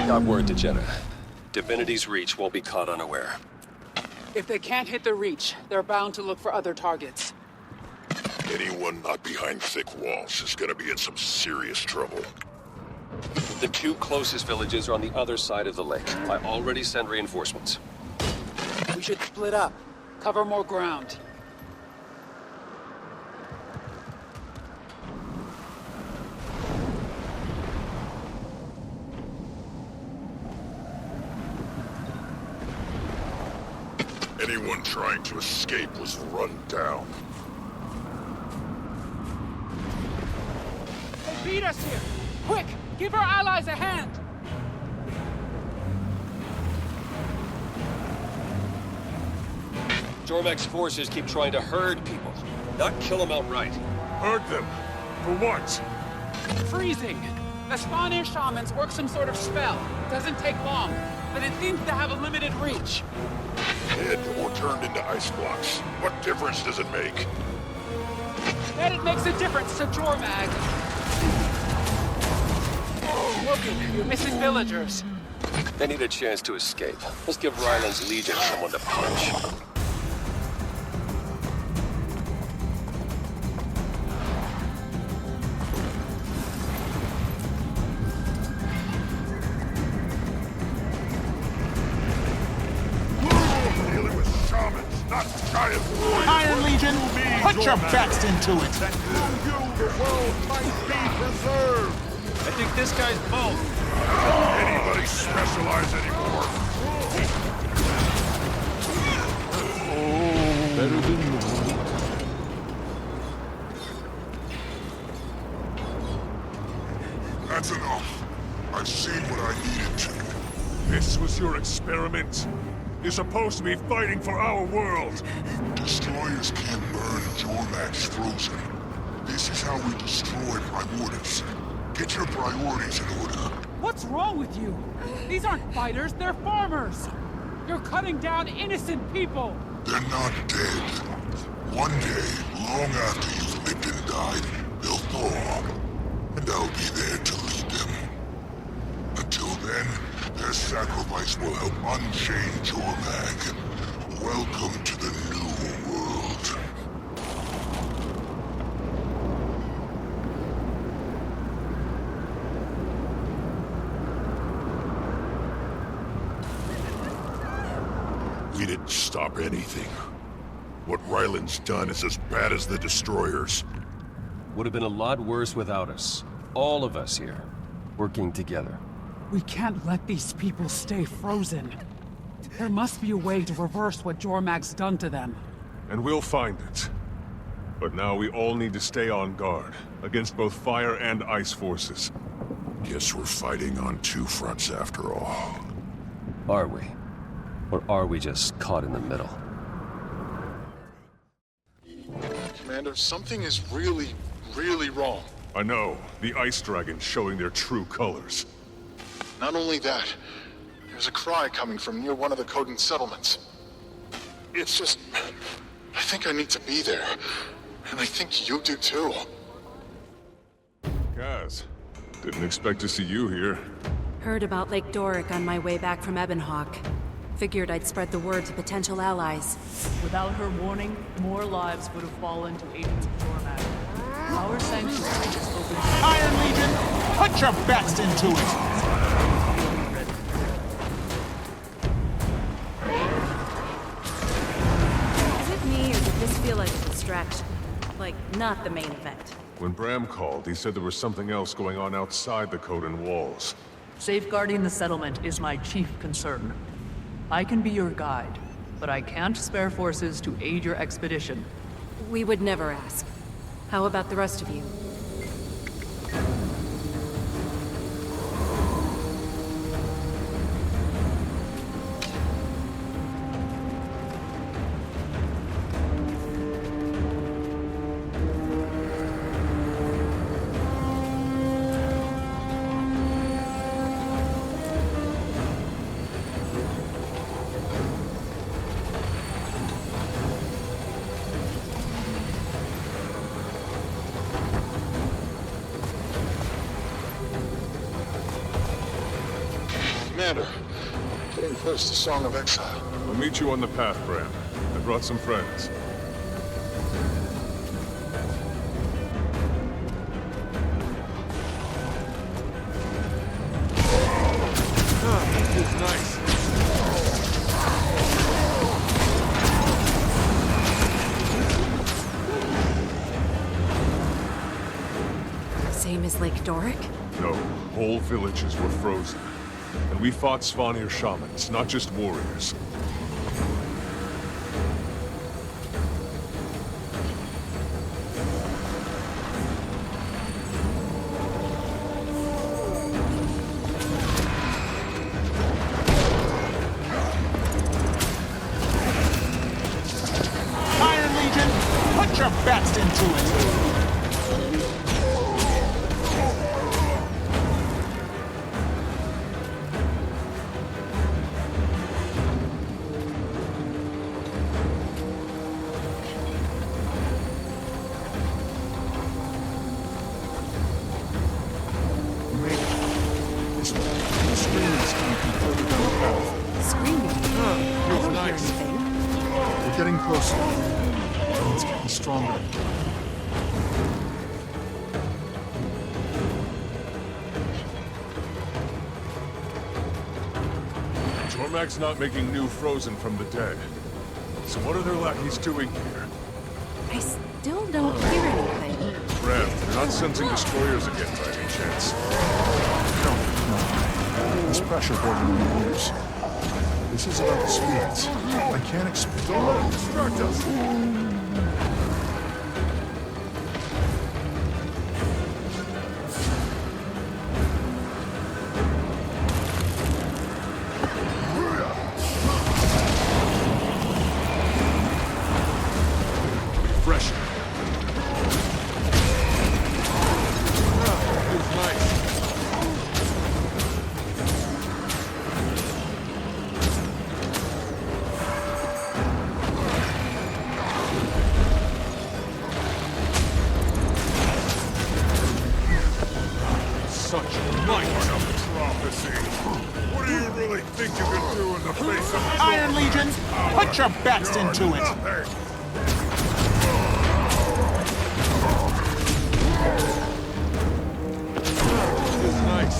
Got word to Jenna. Divinity's Reach won't be caught unaware. If they can't hit the Reach, they're bound to look for other targets. Anyone not behind thick walls is gonna be in some serious trouble. The 2 closest villages are on the other side of the lake. I already sent reinforcements. We should split up. Cover more ground. Anyone trying to escape was run down. They beat us here! Quick! Give our allies a hand! Jormag's forces keep trying to herd people, not kill them outright. Herd them? For what? Freezing! The spawn-in shamans work some sort of spell. Doesn't take long, but it seems to have a limited reach. Hid or turned into ice blocks. What difference does it make? Then it makes a difference to Jormag. Logan, you're missing villagers. They need a chance to escape. Let's give Ryland's Legion someone to punch. Dealing with shamans, not giant warriors. Iron Legion, put your backs into it. That through you, the world might be preserved. I think this guy's both. Anybody specialize anymore? Better than normal. That's enough. I've seen what I needed to. This was your experiment? You're supposed to be fighting for our world. Destroyers can't burn Jormag's frozen. This is how we destroy Primordus. Get your priorities in order. What's wrong with you? These aren't fighters, they're farmers! You're cutting down innocent people! They're not dead. One day, long after you've lived and died, they'll thaw. And I'll be there to lead them. Until then, their sacrifice will help unchain Jormag. Welcome to the new world. We didn't stop anything. What Ryland's done is as bad as the Destroyers. Would have been a lot worse without us. All of us here, working together. We can't let these people stay frozen. There must be a way to reverse what Jormag's done to them. And we'll find it. But now we all need to stay on guard, against both fire and ice forces. Guess we're fighting on 2 fronts after all. Are we? Or are we just caught in the middle? Commander, something is really, really wrong. I know. The ice dragons showing their true colors. Not only that, there's a cry coming from near one of the Coden settlements. It's just... I think I need to be there. And I think you do too. Guys, didn't expect to see you here. Heard about Lake Doric on my way back from Ebonhawk. Figured I'd spread the word to potential allies. Without her warning, more lives would have fallen to agents of Jormag. Our sanctuary is open. Iron Legion, put your backs into it! Is it me, or did this feel like a distraction? Like, not the main event? When Braham called, he said there was something else going on outside the Coden walls. Safeguarding the settlement is my chief concern. I can be your guide, but I can't spare forces to aid your expedition. We would never ask. How about the rest of you? Commander. Getting close to Song of Exile. I'll meet you on the path, Braham. I brought some friends. That feels nice. Same as Lake Doric? No, whole villages were frozen. And we fought Svanir shamans, not just warriors. Iron Legion, put your best into it! Getting closer. It's getting stronger. Jormag's not making new frozen from the dead. So what are their lackeys doing here? I still don't hear anything. Braham, they're not sensing destroyers again by any chance. No. This pressure building in the ears. This is about the spirits. I can't explain. Don't let them distract us! Refreshing. Feels nice. Such might of prophecy. What do you really think you can do in the face of Iron Legion, put your best into it! nothing? Feels nice.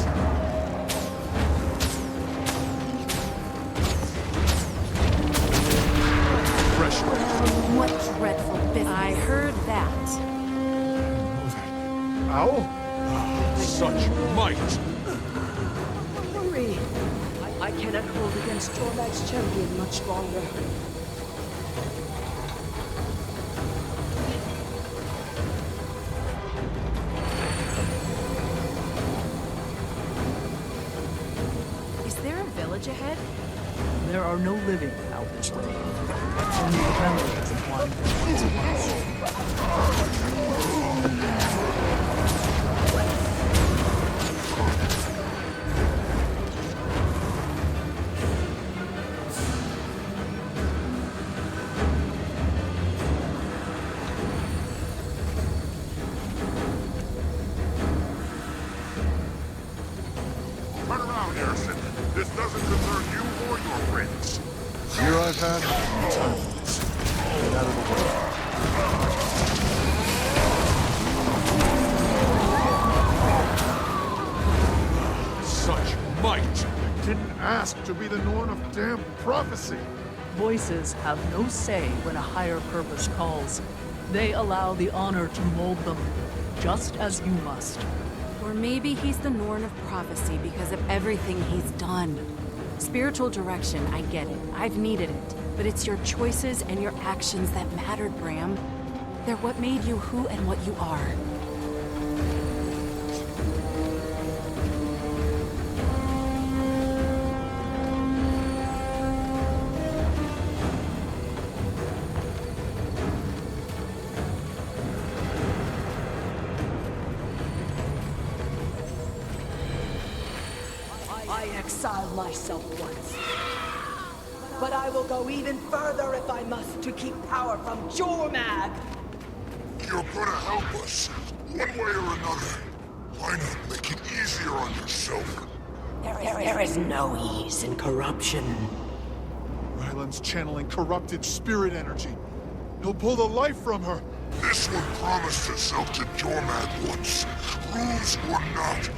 Fresh. What dreadful business. I heard that. Owl? Such might! Hurry! I cannot hold against Jormag's champion much longer. Is there a village ahead? There are no living out this way. Only the memories of one that once was. Turn around, Eirsson. This doesn't concern you or your friends. Here I've had time for this. Get out of the way. Such might! Didn't ask to be the Norn of damn prophecy. Voices have no say when a higher purpose calls. They allow the honor to mold them, just as you must. Or maybe he's the Norn of prophecy because of everything he's done. Spiritual direction, I get it. I've needed it. But it's your choices and your actions that mattered, Braham. They're what made you who and what you are. I exiled myself once. But I will go even further if I must to keep power from Jormag! You're gonna help us, one way or another. Why not make it easier on yourself? There is no ease in corruption. Ryland's channeling corrupted spirit energy. He'll pull the life from her. This one promised herself to Jormag once. Rules or not,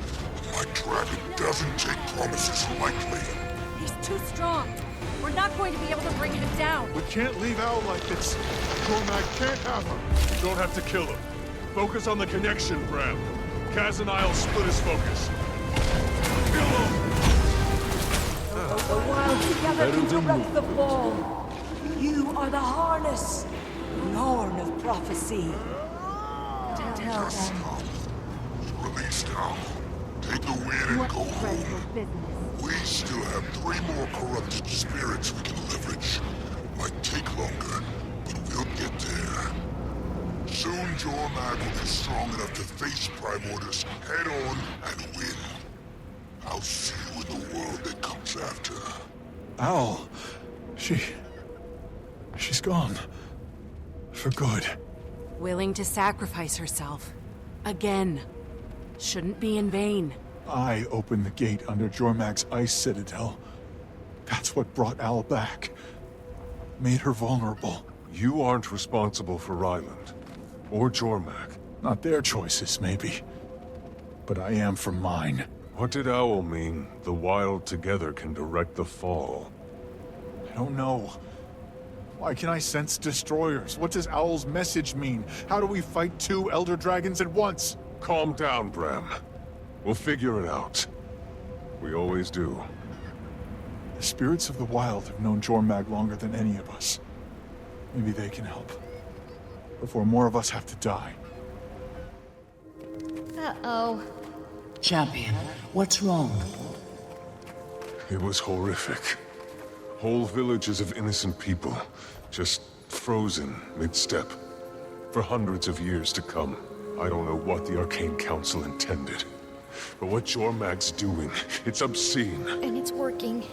my dragon doesn't take promises lightly. He's too strong. We're not going to be able to bring him down. We can't leave Al like this. Jormag can't have her. You don't have to kill him. Focus on the connection, Braham. Kaz and I'll split his focus. The wild together can direct the fall. You are the harness. Norn of prophecy. Tell them. Release now. Take the win and go home. We still have 3 more corrupted spirits we can leverage. Might take longer, but we'll get there. Soon Jormag will be strong enough to face Primordus head-on and win. I'll see you in the world that comes after. Al. She's gone. For good. Willing to sacrifice herself. Again. Shouldn't be in vain. I opened the gate under Jormag's ice citadel. That's what brought Al back. Made her vulnerable. You aren't responsible for Ryland. Or Jormag. Not their choices, maybe. But I am for mine. What did Owl mean? The wild together can direct the fall. I don't know. Why can I sense destroyers? What does Owl's message mean? How do we fight 2 Elder Dragons at once? Calm down, Braham. We'll figure it out. We always do. The spirits of the wild have known Jormag longer than any of us. Maybe they can help. Before more of us have to die. Uh-oh. Champion, what's wrong? It was horrific. Whole villages of innocent people, just frozen mid-step. For hundreds of years to come. I don't know what the Arcane Council intended. But what Jormag's doing, it's obscene. And it's working.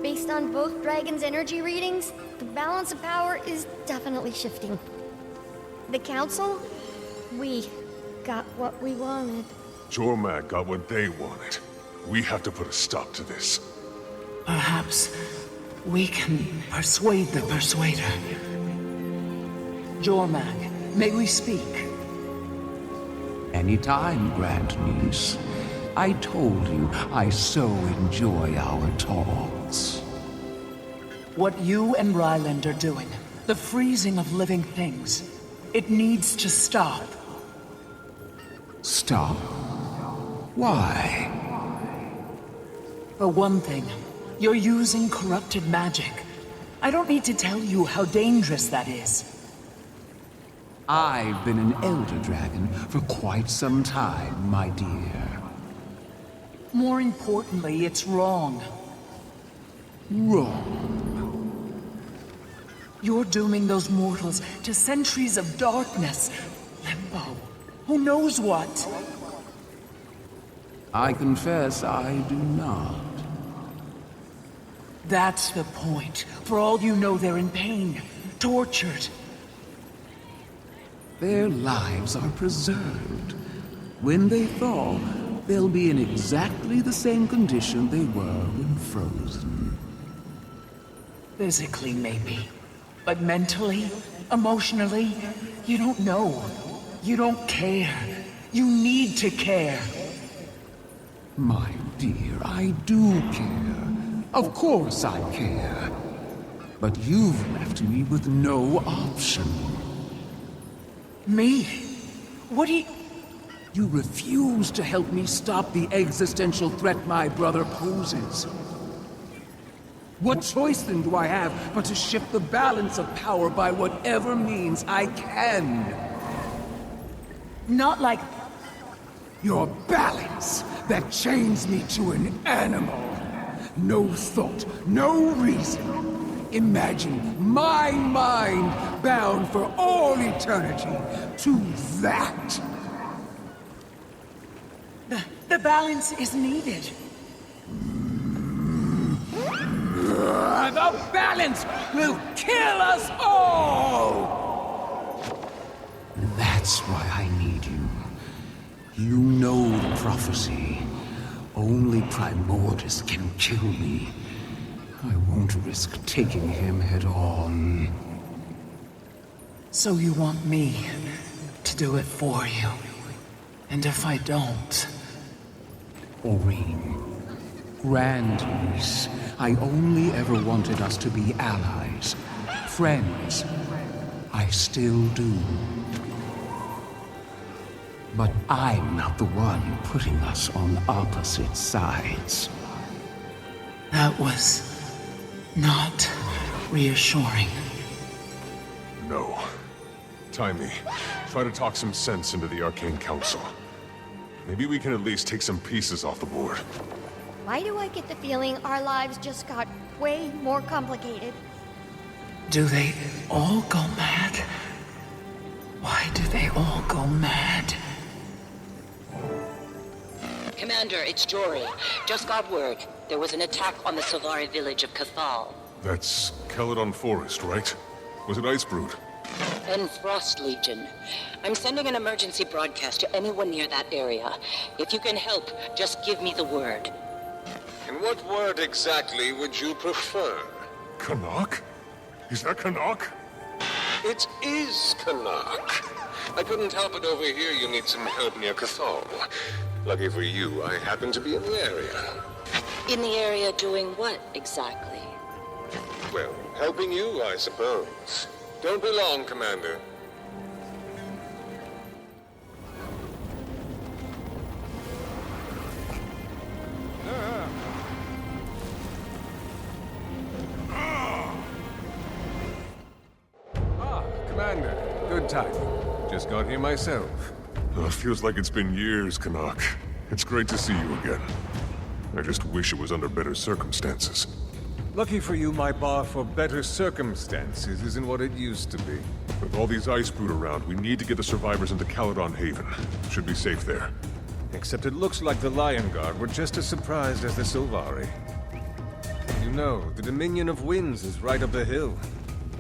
Based on both dragons' energy readings, the balance of power is definitely shifting. The Council? We got what we wanted. Jormag got what they wanted. We have to put a stop to this. Perhaps we can persuade the Persuader. Jormag, may we speak? Anytime, Grand Niece. I told you I so enjoy our talks. What you and Ryland are doing, the freezing of living things, it needs to stop. Stop? Why? For one thing, you're using corrupted magic. I don't need to tell you how dangerous that is. I've been an Elder Dragon for quite some time, my dear. More importantly, it's wrong. Wrong? You're dooming those mortals to centuries of darkness, limbo, who knows what? I confess I do not. That's the point. For all you know, they're in pain, tortured. Their lives are preserved. When they thaw, they'll be in exactly the same condition they were when frozen. Physically, maybe. But mentally, emotionally, you don't know. You don't care. You need to care. My dear, I do care. Of course I care. But you've left me with no option. Me? What do you... You refuse to help me stop the existential threat my brother poses. What choice then do I have but to shift the balance of power by whatever means I can? Not like... Your balance that chains me to an animal. No thought, no reason. Imagine my mind bound for all eternity to that. The balance is needed. The balance will kill us all! That's why I need you. You know the prophecy. Only Primordus can kill me. I won't risk taking him head on. So you want me to do it for you? And if I don't? Aurene, Grand Niece, I only ever wanted us to be allies, friends. I still do. But I'm not the one putting us on opposite sides. That was not reassuring. No. Timey, try to talk some sense into the Arcane Council. Maybe we can at least take some pieces off the board. Why do I get the feeling our lives just got way more complicated? Do they all go mad? Why do they all go mad? Commander, it's Jory. Just got word. There was an attack on the Solari village of Cathal. That's Caledon Forest, right? Was it Icebrood? And Frost Legion. I'm sending an emergency broadcast to anyone near that area. If you can help, just give me the word. And what word exactly would you prefer? Canuck? Is that Canuck? It is Canuck. I couldn't help but overhear you need some help near Cathal. Lucky for you, I happen to be in the area. In the area doing what, exactly? Well, helping you, I suppose. Don't be long, Commander. Commander. Good timing. Just got here myself. Feels like it's been years, Canuck. It's great to see you again. I just wish it was under better circumstances. Lucky for you, my bar for better circumstances isn't what it used to be. With all these Icebrood around, we need to get the survivors into Caledon Haven. Should be safe there. Except it looks like the Lion Guard were just as surprised as the Sylvari. You know, the Dominion of Winds is right up the hill.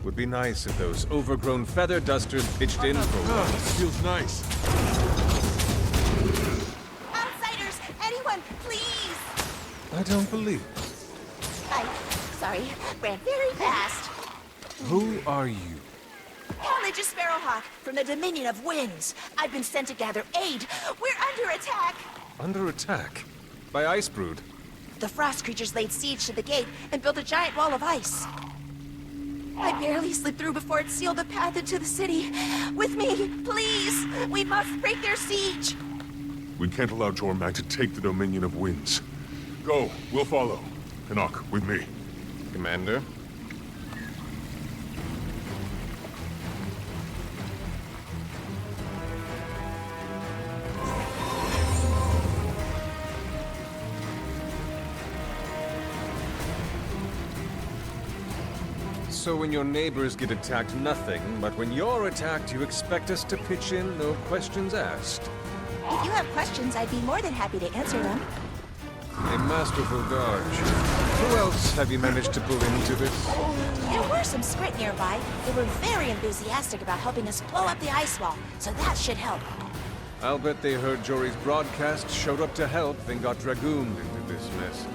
Would be nice if those overgrown feather dusters pitched in for one. Feels nice. Outsiders! Anyone, please! I don't believe. Sorry, ran very fast. Who are you? Religious Sparrowhawk from the Dominion of Winds. I've been sent to gather aid. We're under attack. Under attack? By Icebrood? The frost creatures laid siege to the gate and built a giant wall of ice. I barely slid through before it sealed the path into the city. With me, please! We must break their siege! We can't allow Jormag to take the Dominion of Winds. Go, we'll follow. Canuck, with me. Commander? So when your neighbors get attacked, nothing, but when you're attacked, you expect us to pitch in, no questions asked. If you have questions, I'd be more than happy to answer them. A masterful dodge. Who else have you managed to pull into this? There were some Skrit nearby. They were very enthusiastic about helping us blow up the ice wall, so that should help. I'll bet they heard Jory's broadcast, showed up to help, then got dragooned into this mess.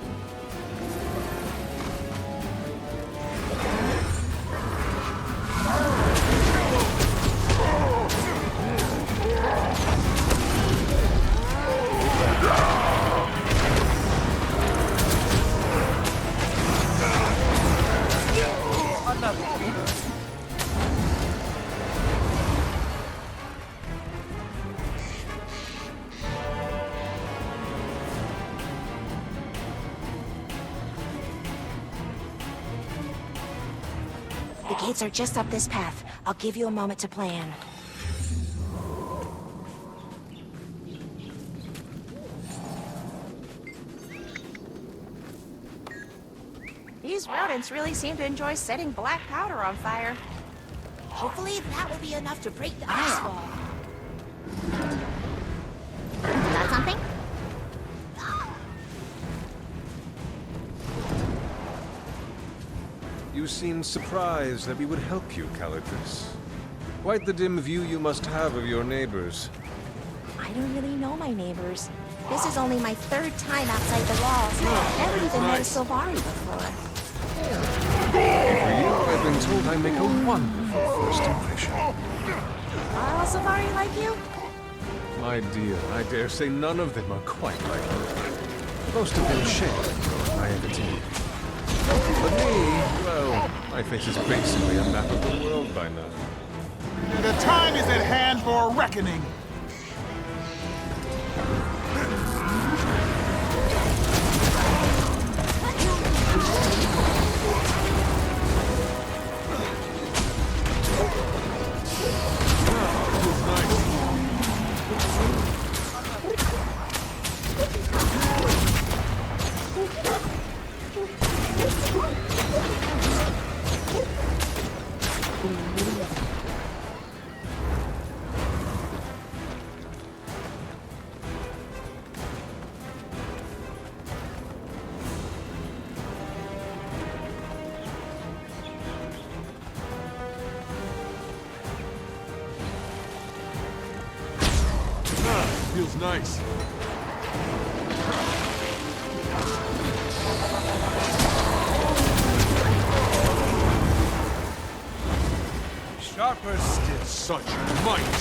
The gates are just up this path. I'll give you a moment to plan. These rodents really seem to enjoy setting black powder on fire. Hopefully that will be enough to break the ice wall. Got something? You seem surprised that we would help you, Calidris. Quite the dim view you must have of your neighbors. I don't really know my neighbors. This is only my 3rd time outside the walls. Never even met a Sylvari before. For you, I've been told I make a wonderful first impression. Are all Sylvari like you? My dear, I dare say none of them are quite like you. Most of them share your naivety. But me, well, my face is basically a map of the world by now. The time is at hand for a reckoning. Feels nice. Sharper still. Such might.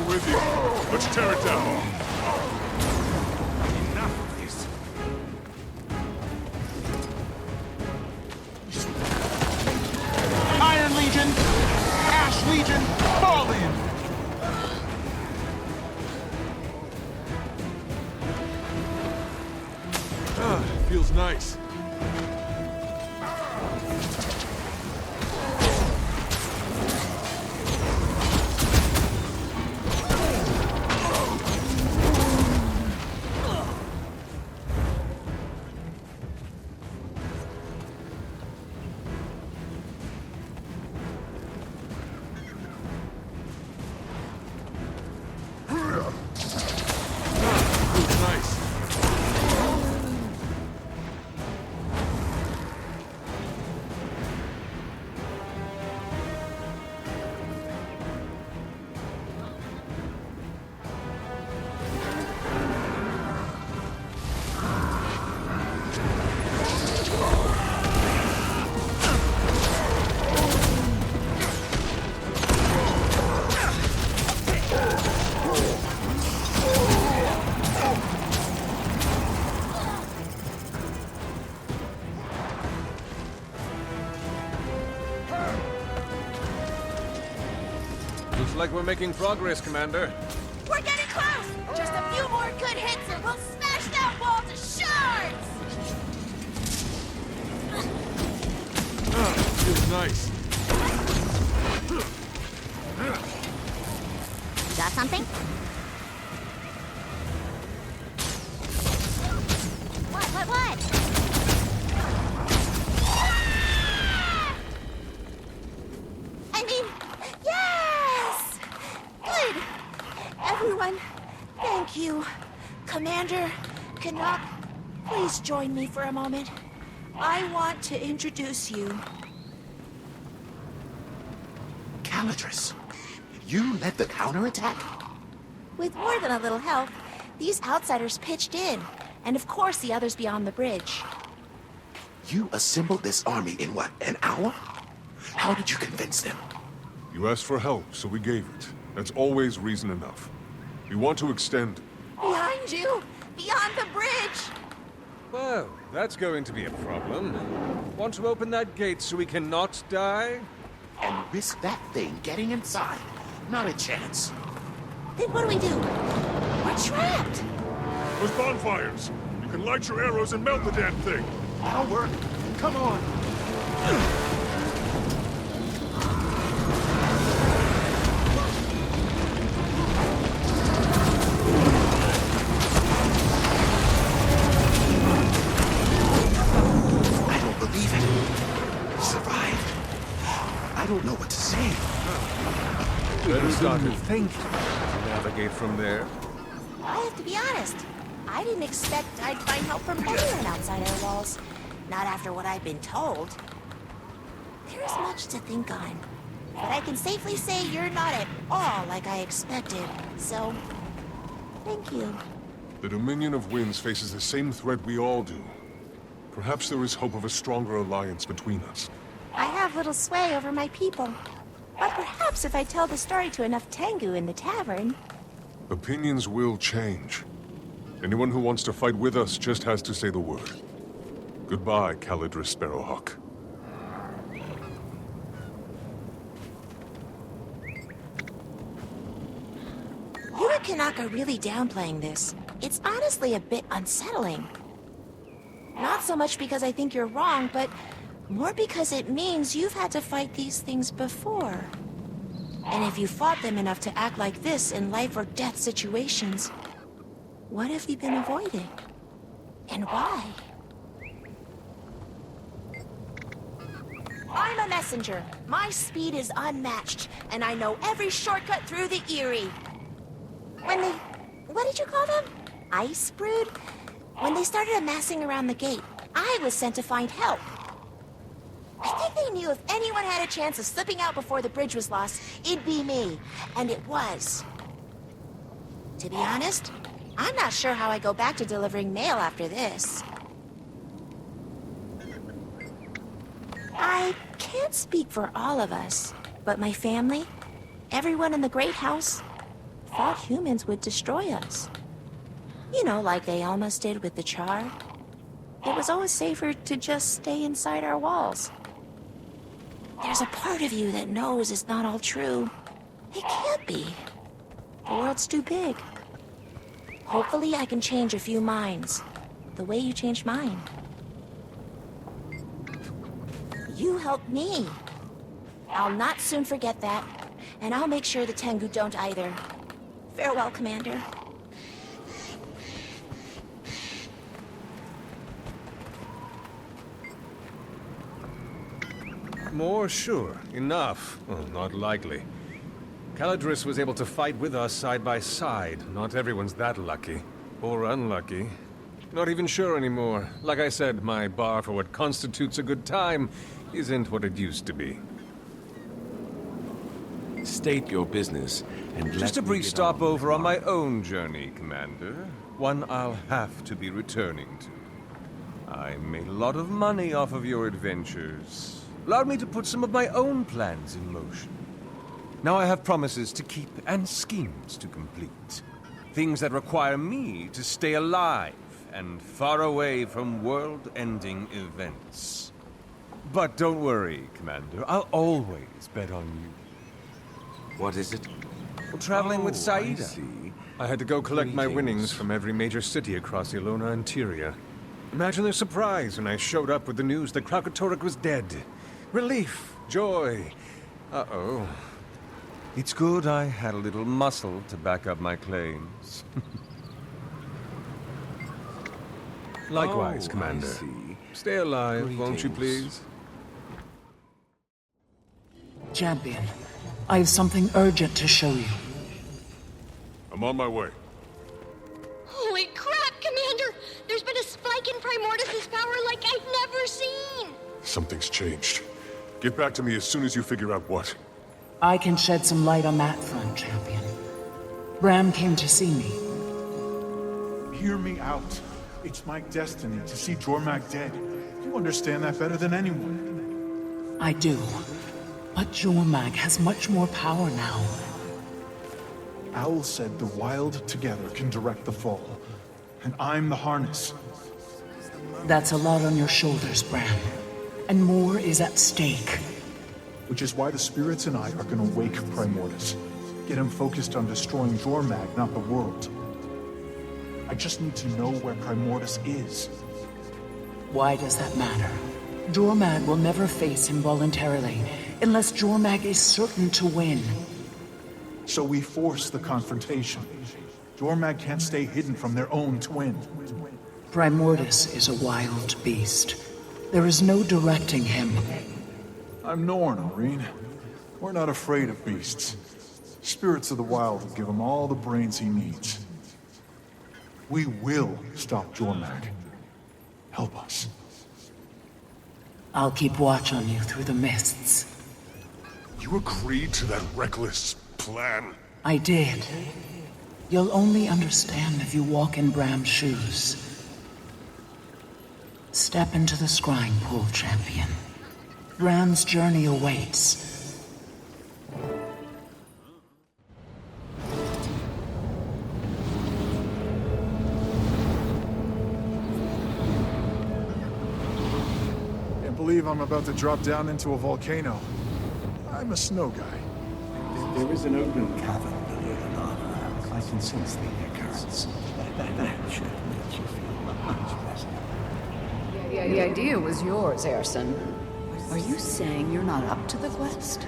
With you. Let's tear it down. Enough of this. Iron Legion! Ash Legion! Fall in! Feels nice. Looks like we're making progress, Commander. We're getting close! Just a few more good hits and we'll smash that wall to shards! Feels nice. Got something? What? I mean, yes! Good! Everyone, thank you. Commander, Canuck, please join me for a moment. I want to introduce you. Calatrus, you led the counterattack? With more than a little help, these outsiders pitched in. And of course the others beyond the bridge. You assembled this army in what, an hour? How did you convince them? You asked for help, so we gave it. That's always reason enough. We want to extend... Behind you! Beyond the bridge! Well, that's going to be a problem. Want to open that gate so we cannot die? And risk that thing getting inside? Not a chance. Then what do? We're trapped! Those bonfires! You can light your arrows and melt the damn thing! That'll work. Come on. I don't believe it. He survived. I don't know what to say. Better start to think. Navigate from there. I have to be honest. I didn't expect I'd find help from anyone outside our walls. Not after what I've been told. There's much to think on. But I can safely say you're not at all like I expected. So, thank you. The Dominion of Winds faces the same threat we all do. Perhaps there is hope of a stronger alliance between us. I have little sway over my people. But perhaps if I tell the story to enough Tengu in the tavern... Opinions will change. Anyone who wants to fight with us just has to say the word. Goodbye, Calidris Sparrowhawk. You and Kanaka are really downplaying this. It's honestly a bit unsettling. Not so much because I think you're wrong, but more because it means you've had to fight these things before. And if you fought them enough to act like this in life or death situations, what have you been avoiding? And why? I'm a messenger. My speed is unmatched, and I know every shortcut through the Eyrie. When they... what did you call them? Icebrood? When they started amassing around the gate, I was sent to find help. I think they knew if anyone had a chance of slipping out before the bridge was lost, it'd be me. And it was. To be honest, I'm not sure how I go back to delivering mail after this. I can't speak for all of us, but my family, everyone in the Great House, thought humans would destroy us. You know, like they almost did with the charr. It was always safer to just stay inside our walls. There's a part of you that knows it's not all true. It can't be. The world's too big. Hopefully I can change a few minds, the way you changed mine. You helped me. I'll not soon forget that, and I'll make sure the Tengu don't either. Farewell, Commander. More sure. Enough. Well, not likely. Calidris was able to fight with us side by side. Not everyone's that lucky. Or unlucky. Not even sure anymore. Like I said, my bar for what constitutes a good time isn't what it used to be. State your business, and Just a brief stopover on my own journey, Commander. One I'll have to be returning to. I made a lot of money off of your adventures. Allowed me to put some of my own plans in motion. Now I have promises to keep and schemes to complete. Things that require me to stay alive and far away from world-ending events. But don't worry, Commander. I'll always bet on you. What is it? Traveling with Saida. I see. I had to go collect my winnings from every major city across Ilona and Tyria. Imagine their surprise when I showed up with the news that Kralkatorrik was dead. Relief, joy. Uh-oh. It's good I had a little muscle to back up my claims. Likewise, Commander. I see. Stay alive, won't you please? Champion, I have something urgent to show you. I'm on my way. Holy crap, Commander! There's been a spike in Primordus' power like I've never seen! Something's changed. Get back to me as soon as you figure out what. I can shed some light on that front, Champion. Braham came to see me. Hear me out. It's my destiny to see Jormag dead. You understand that better than anyone. I do. But Jormag has much more power now. Owl said the Wild together can direct the fall. And I'm the harness. That's a lot on your shoulders, Braham. And more is at stake. Which is why the spirits and I are gonna wake Primordus. Get him focused on destroying Jormag, not the world. I just need to know where Primordus is. Why does that matter? Jormag will never face him voluntarily, unless Jormag is certain to win. So we force the confrontation. Jormag can't stay hidden from their own twin. Primordus is a wild beast. There is no directing him. I'm Norn, Aurene. We're not afraid of beasts. Spirits of the wild will give him all the brains he needs. We will stop Jormag. Help us. I'll keep watch on you through the mists. You agreed to that reckless plan? I did. You'll only understand if you walk in Braham's shoes. Step into the scrying pool, champion. Braham's journey awaits. Can't believe I'm about to drop down into a volcano. I'm a snow guy. There is an open cavern below the lava. I can sense the air currents. That should make you feel much better. The idea was yours, Eirsson. Are you saying you're not up to the quest?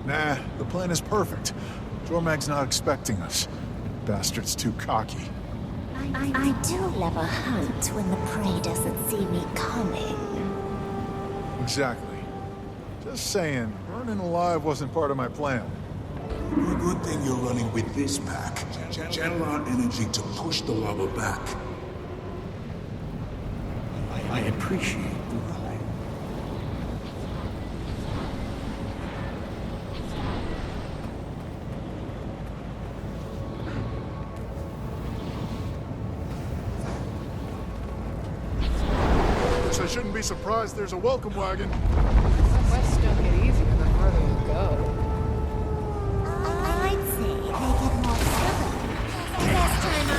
Nah, the plan is perfect. Jormag's not expecting us. Bastard's too cocky. I do love a hunt when the prey doesn't see me coming. Exactly. Just saying, burning alive wasn't part of my plan. A good thing you're running with this pack. Channel our energy to push the lava back. I appreciate the ride. Guess I shouldn't be surprised there's a welcome wagon. Quests don't get easier the further you go. I'd say they get more stubborn. Last time I...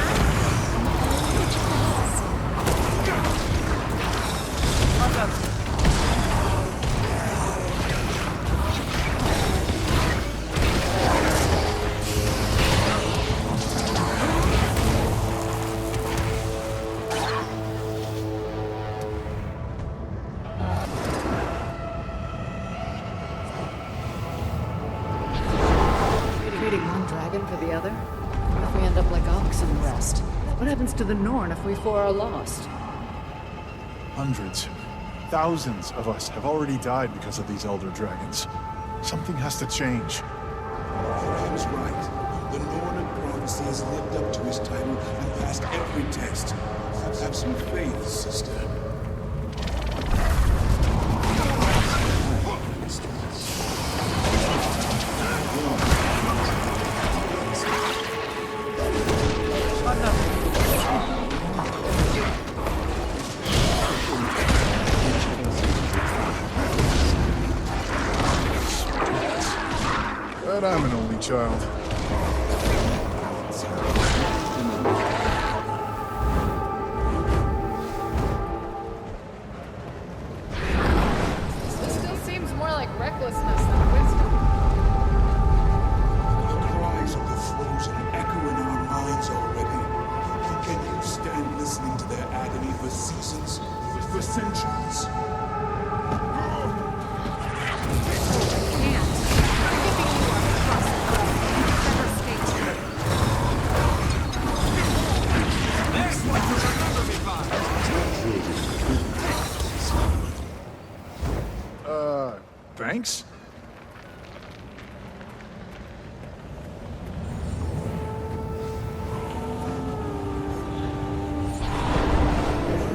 Trading one dragon for the other? What if we end up like Ox and the rest? What happens to the Norn if we four are lost? Hundreds, thousands of us have already died because of these elder dragons. Something has to change. Graham's right. The Norn of prophecy has lived up to his title and passed every test. Have some faith, sister. But I'm an only child. This still seems more like recklessness than wisdom. The cries of the frozen echo in our minds already. Can you stand listening to their agony for seasons, for centuries? Thanks?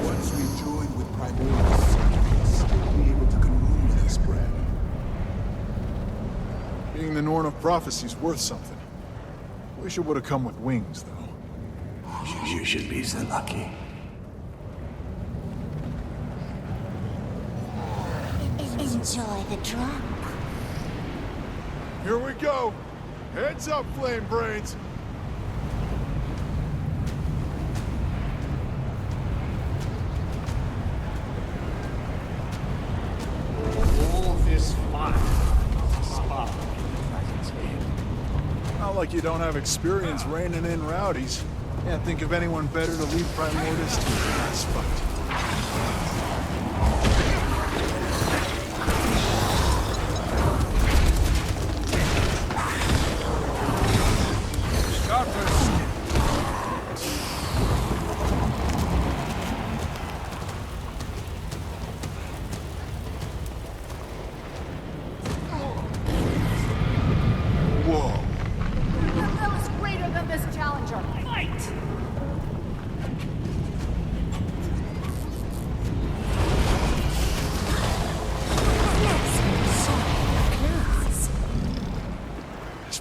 Once we join with Primordus, we'll still be able to commune with us, Braham. Being the Norn of prophecy's worth something. Wish it would have come with wings, though. You should be so lucky. Enjoy the drop. Here we go! Heads up, flame brains! All this fire. Spark. Not like you don't have experience reining in rowdies. Can't think of anyone better to lead Primordus to his last fight.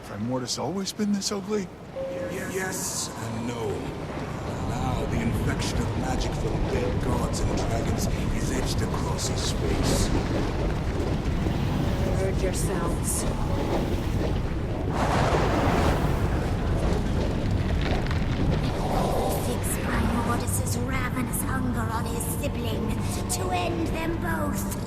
Primordus always been this ugly? Yes and no. Now the infection of magic from dead gods and dragons is etched across his face. Gird yourselves. Fix Primordus's ravenous hunger on his sibling to end them both.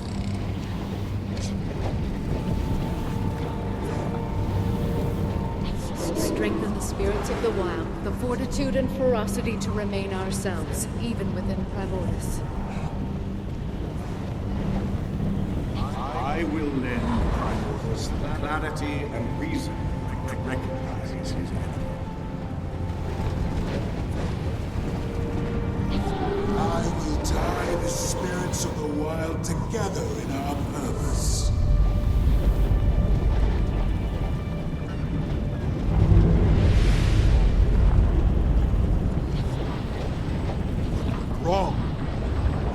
Strengthen the spirits of the wild, the fortitude and ferocity to remain ourselves, even within Primordus. I will lend Primordus clarity and reason to recognize his enemy. I will tie the spirits of the wild together in our purpose. Wrong.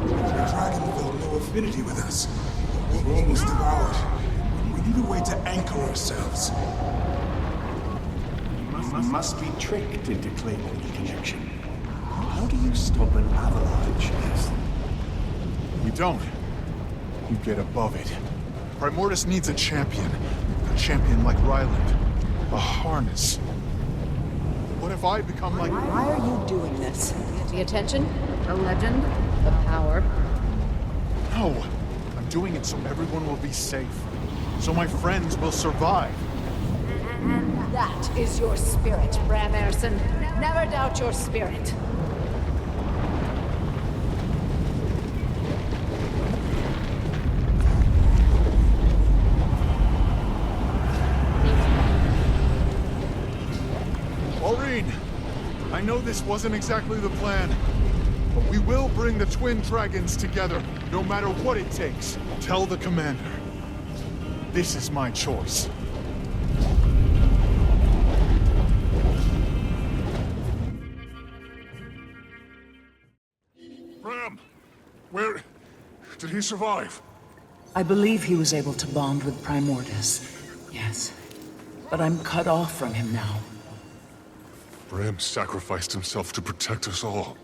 The dragon felt no affinity with us. We're almost devoured. We need a way to anchor ourselves. Must be tricked into claiming the connection. How do you stop an avalanche, Eirsson? We don't. You get above it. Primordus needs a champion. A champion like Ryland. A harness. What if I become like... Why are you doing this? The attention? The legend? The power? No. I'm doing it so everyone will be safe. So my friends will survive. And that is your spirit, Braham Eirsson. Never doubt your spirit. I know this wasn't exactly the plan, but we will bring the twin dragons together, no matter what it takes. Tell the commander. This is my choice. Braham! Where... did he survive? I believe he was able to bond with Primordus. Yes. But I'm cut off from him now. Braham sacrificed himself to protect us all.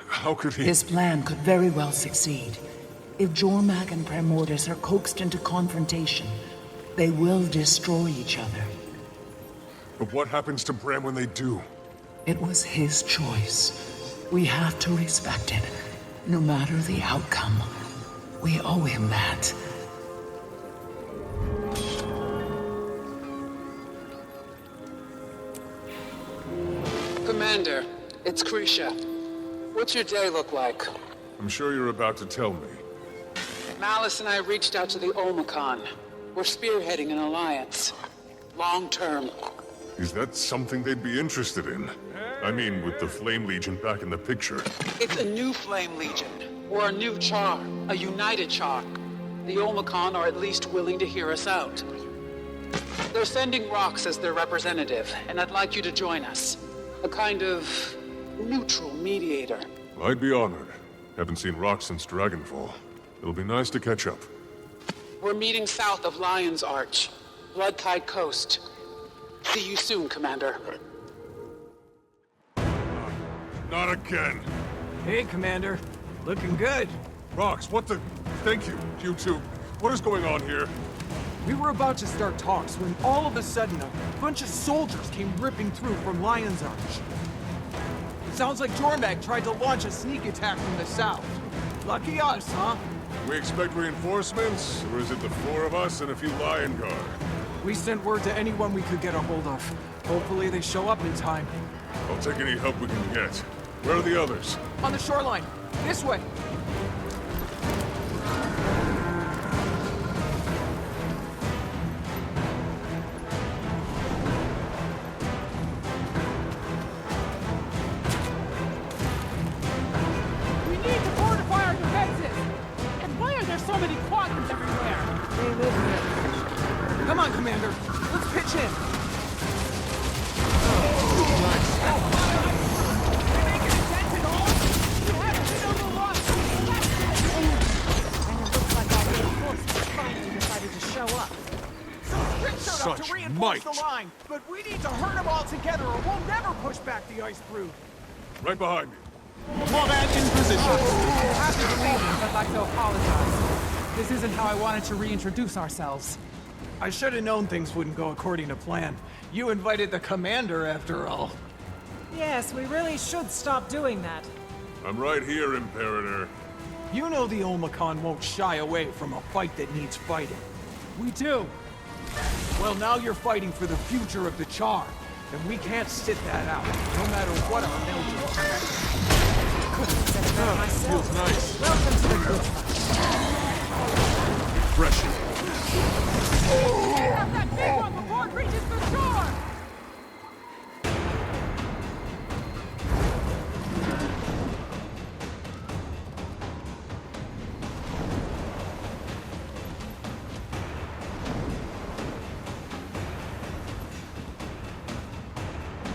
How could he... His plan could very well succeed. If Jormag and Primordus are coaxed into confrontation, they will destroy each other. But what happens to Braham when they do? It was his choice. We have to respect it, no matter the outcome. We owe him that. Commander, it's Krisha. What's your day look like? I'm sure you're about to tell me. Malice and I reached out to the Omicron. We're spearheading an alliance. Long term. Is that something they'd be interested in? I mean, with the Flame Legion back in the picture. It's a new Flame Legion. Or a new charr. A united charr. The Omicron are at least willing to hear us out. They're sending Rox as their representative, and I'd like you to join us. A kind of neutral mediator. I'd be honored. Haven't seen Rox since Dragonfall. It'll be nice to catch up. We're meeting south of Lion's Arch, Bloodkite Coast. See you soon, Commander. Not again. Hey, Commander. Looking good. Rox, what the... Thank you, you two. What is going on here? We were about to start talks when all of a sudden a bunch of soldiers came ripping through from Lion's Arch. Sounds like Jormag tried to launch a sneak attack from the south. Lucky us, huh? We expect reinforcements, or is it the four of us and a few Lion Guard? We sent word to anyone we could get a hold of. Hopefully they show up in time. I'll take any help we can get. Where are the others? On the shoreline. This way. We need to fortify our defenses! And why are there so many quadrants everywhere? They live here. Come on, Commander. Let's pitch in. Such to reinforce might. the line, but we need to herd them all together or we'll never push back the Icebrood. Right behind me. Combat in position. Happy to leave him, but like to apologize. This isn't how I wanted to reintroduce ourselves. I should have known things wouldn't go according to plan. You invited the commander after all. Yes, we really should stop doing that. I'm right here, Imperator. You know the Olmecon won't shy away from a fight that needs fighting. We do. Well, now you're fighting for the future of the Charr, and we can't sit that out, no matter what our elders do. Couldn't have said it better myself. Feels nice. Welcome to the good fight. Refreshing. Get out that big one before it reaches the shore!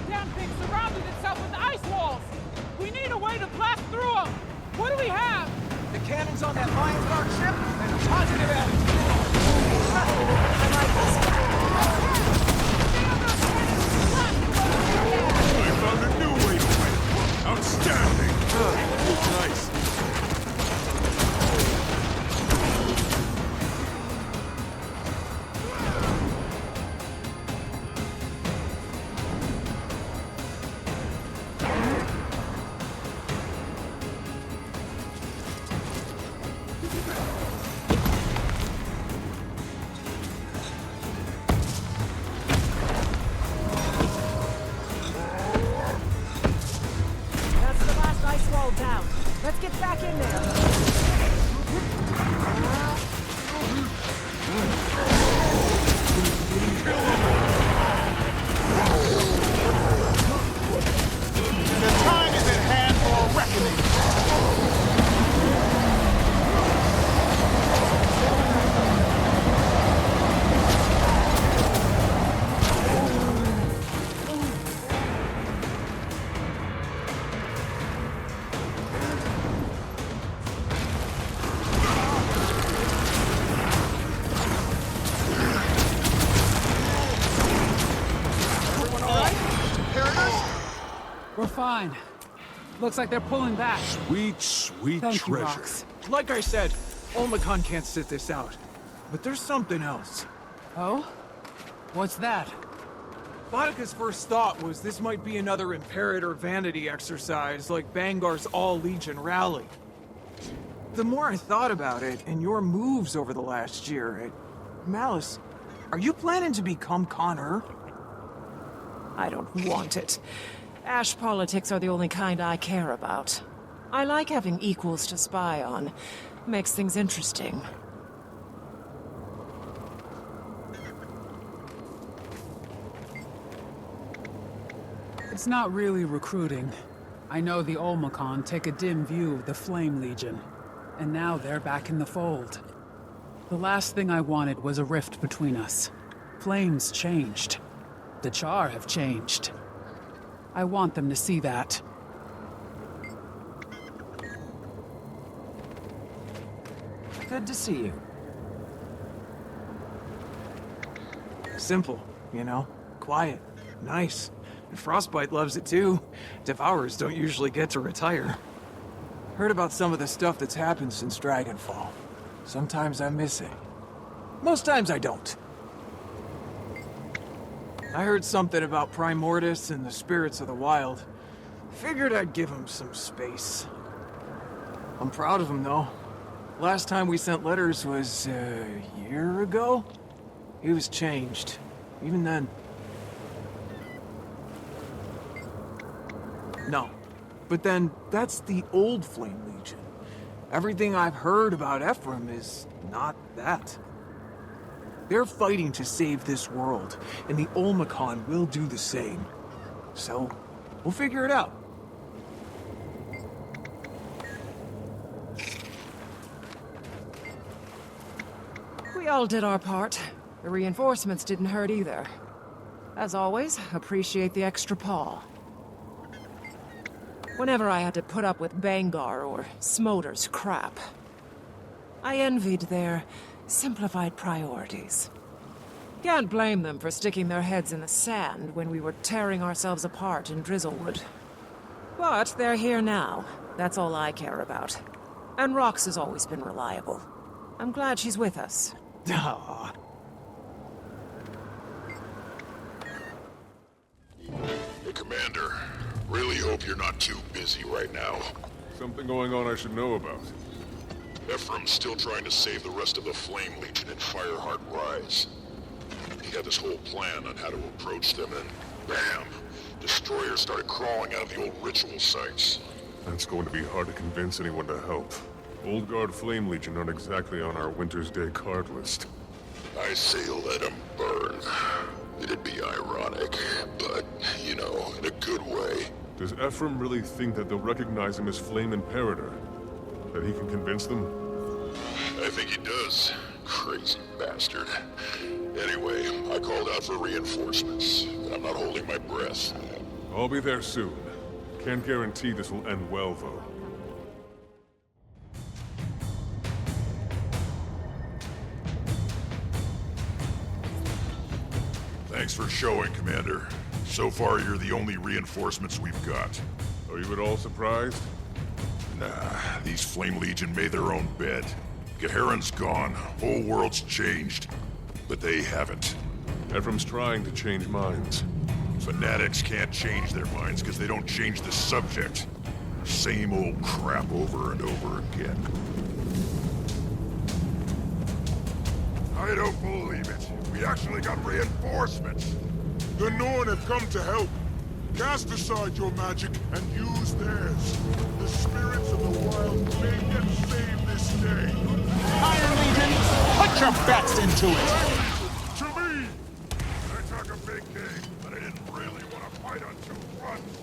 Damn thing surrounded itself with ice walls! We need a way to blast through them! What do we have? The cannons on that Lion Guard ship and positive attitude. I like this guy. I found a new way to fight. Outstanding. Feels nice. That's the last ice wall down. Let's get back in there. The time is at hand for a reckoning. Everyone all right? We're fine. Looks like they're pulling back. Sweet, sweet Thank you, treasure. Rox. Like I said, Olmecon can't sit this out. But there's something else. Oh? What's that? Bonica's first thought was this might be another Imperator vanity exercise like Bangar's All-Legion rally. The more I thought about it, and your moves over the last year, Malice, are you planning to become Connor? I don't want it. Ash politics are the only kind I care about. I like having equals to spy on. Makes things interesting. It's not really recruiting. I know the Olmecon take a dim view of the Flame Legion, and now they're back in the fold. The last thing I wanted was a rift between us. Flames changed. The Charr have changed. I want them to see that. Good to see you. Simple, you know? Quiet. Nice. And Frostbite loves it too. Devourers don't usually get to retire. Heard about some of the stuff that's happened since Dragonfall. Sometimes I miss it. Most times I don't. I heard something about Primordus and the spirits of the wild. Figured I'd give him some space. I'm proud of him, though. Last time we sent letters was a year ago? He was changed. Even then. No. But then, that's the old Flame Legion. Everything I've heard about Ephraim is not that. They're fighting to save this world, and the Olmecon will do the same. So, we'll figure it out. We all did our part. The reinforcements didn't hurt either. As always, appreciate the extra paw. Whenever I had to put up with Bangar or Smolder's crap, I envied their simplified priorities. Can't blame them for sticking their heads in the sand when we were tearing ourselves apart in Drizzlewood. But they're here now. That's all I care about. And Rox has always been reliable. I'm glad she's with us. Aww. Hey, Commander. Really hope you're not too busy right now. Something going on I should know about. Ephraim's still trying to save the rest of the Flame Legion in Fireheart Rise. He had this whole plan on how to approach them, and bam! Destroyers started crawling out of the old ritual sites. That's going to be hard to convince anyone to help. Old Guard Flame Legion aren't exactly on our Winter's Day card list. I say let him burn. It'd be ironic, but, you know, in a good way. Does Ephraim really think that they'll recognize him as Flame Imperator? That he can convince them? I think he does. Crazy bastard. Anyway, I called out for reinforcements, and I'm not holding my breath. I'll be there soon. Can't guarantee this will end well, though. Thanks for showing, Commander. So far, you're the only reinforcements we've got. Are you at all surprised? Nah, these Flame Legion made their own bed. Gaharon's gone, whole world's changed. But they haven't. Ephraim's trying to change minds. Fanatics can't change their minds because they don't change the subject. Same old crap over and over again. I don't believe it. We actually got reinforcements. The Norn have come to help. Cast aside your magic and use theirs. The spirits of the wild may yet save this day. Iron Legion, put your bets into it! To me! I talk a big game, but I didn't really want to fight on two fronts.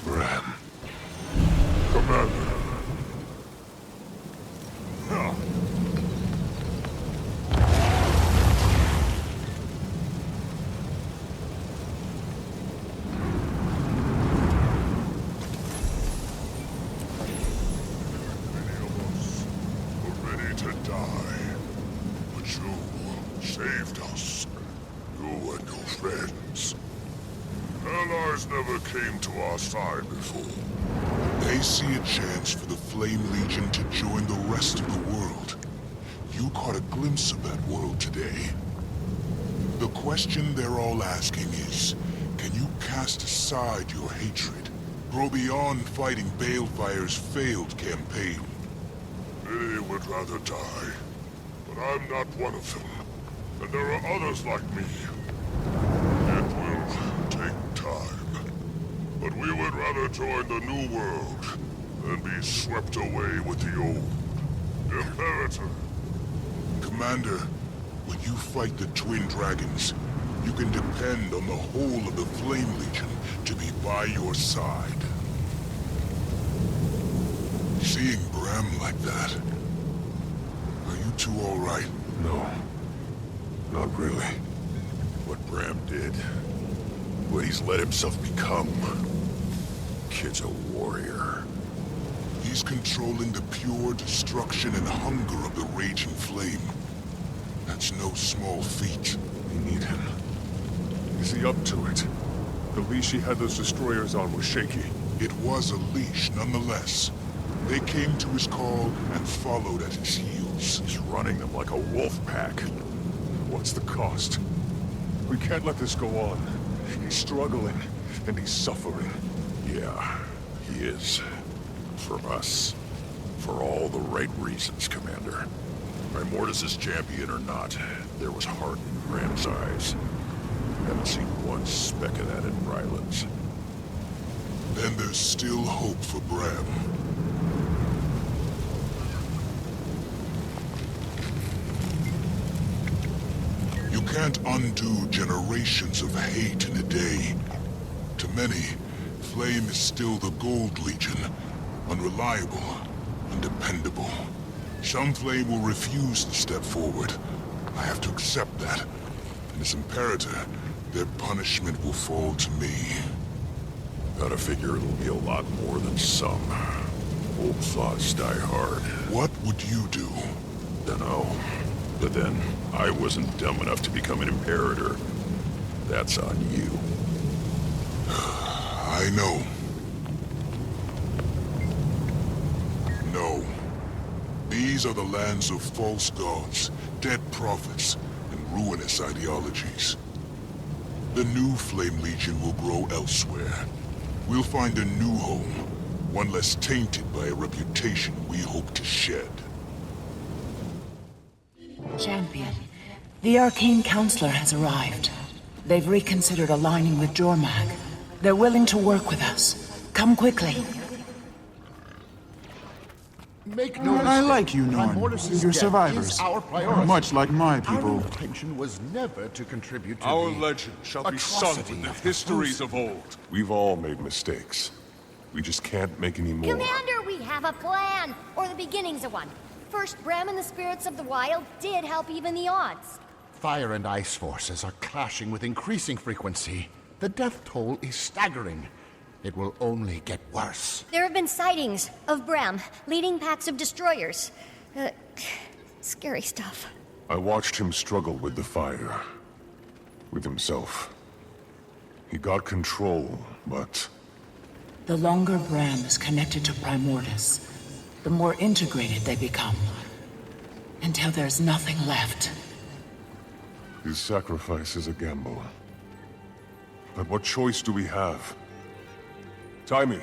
Braham. Commander. Came to our side before. They see a chance for the Flame Legion to join the rest of the world. You caught a glimpse of that world today. The question they're all asking is, can you cast aside your hatred? Grow beyond fighting Balefire's failed campaign? Many would rather die, but I'm not one of them. And there are others like me. It will take time. But we would rather join the new world than be swept away with the old. Imperator. Commander, when you fight the Twin Dragons, you can depend on the whole of the Flame Legion to be by your side. Seeing Braham like that, are you two all right? No. Not really. What Braham did, what he's let himself become. Kid's a warrior. He's controlling the pure destruction and hunger of the raging flame. That's no small feat. We need him. Is he up to it? The leash he had those destroyers on was shaky. It was a leash, nonetheless. They came to his call and followed at his heels. He's running them like a wolf pack. What's the cost? We can't let this go on. He's struggling, and he's suffering. Yeah, he is. For us. For all the right reasons, Commander. Primordus' champion or not, there was heart in Graham's eyes. Haven't seen one speck of that in Ryland's. Then there's still hope for Braham. You can't undo generations of hate in a day. To many, Flame is still the Gold Legion. Unreliable, undependable. Some Flame will refuse to step forward. I have to accept that. And as Imperator, their punishment will fall to me. Gotta figure it'll be a lot more than some. Old thoughts die hard. What would you do? Dunno. But then, I wasn't dumb enough to become an Imperator. That's on you. I know. No. These are the lands of false gods, dead prophets, and ruinous ideologies. The new Flame Legion will grow elsewhere. We'll find a new home, one less tainted by a reputation we hope to shed. Champion, the Arcane Counselor has arrived. They've reconsidered aligning with Jormag. They're willing to work with us. Come quickly. Make no I like you, Norn. You're survivors. Much like my people. Our intention was never to contribute to Our the legend shall be sung with the histories of old. We've all made mistakes. We just can't make any more. Commander, we have a plan! Or the beginnings of one. First, Braham and the spirits of the wild did help even the odds. Fire and ice forces are clashing with increasing frequency. The death toll is staggering. It will only get worse. There have been sightings of Braham leading packs of destroyers. Scary stuff. I watched him struggle with the fire. With himself. He got control, but... The longer Braham is connected to Primordus, the more integrated they become. Until there's nothing left. His sacrifice is a gamble. But what choice do we have? Timey,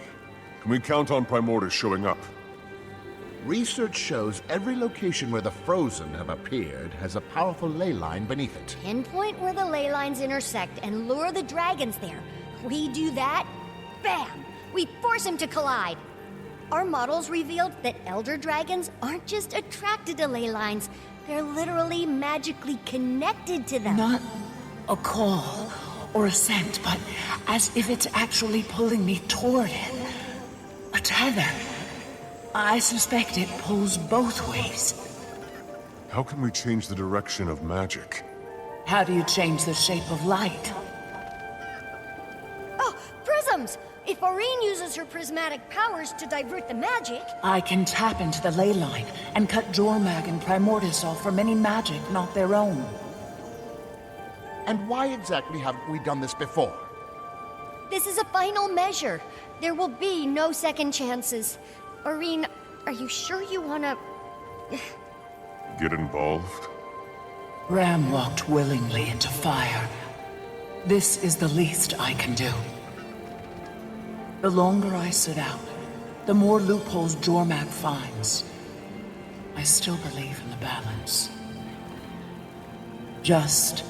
can we count on Primordus showing up? Research shows every location where the Frozen have appeared has a powerful ley line beneath it. Pinpoint where the ley lines intersect and lure the dragons there. We do that, bam! We force them to collide. Our models revealed that Elder Dragons aren't just attracted to ley lines, they're literally magically connected to them. Not a call or a scent, but as if it's actually pulling me toward it. A tether. I suspect it pulls both ways. How can we change the direction of magic? How do you change the shape of light? Oh, prisms! If Aurene uses her prismatic powers to divert the magic... I can tap into the ley line and cut Jormag and Primordus off from any magic not their own. And why exactly haven't we done this before? This is a final measure. There will be no second chances. Aurene, are you sure you wanna... Get involved? Braham walked willingly into fire. This is the least I can do. The longer I sit out, the more loopholes Jormag finds. I still believe in the balance. Just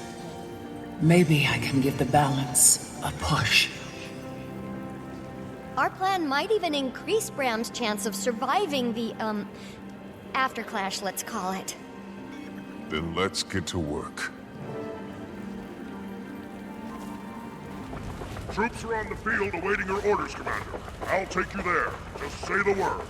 maybe I can give the balance a push. Our plan might even increase Braham's chance of surviving the, afterclash, let's call it. Then let's get to work. Troops are on the field awaiting your orders, Commander. I'll take you there. Just say the word.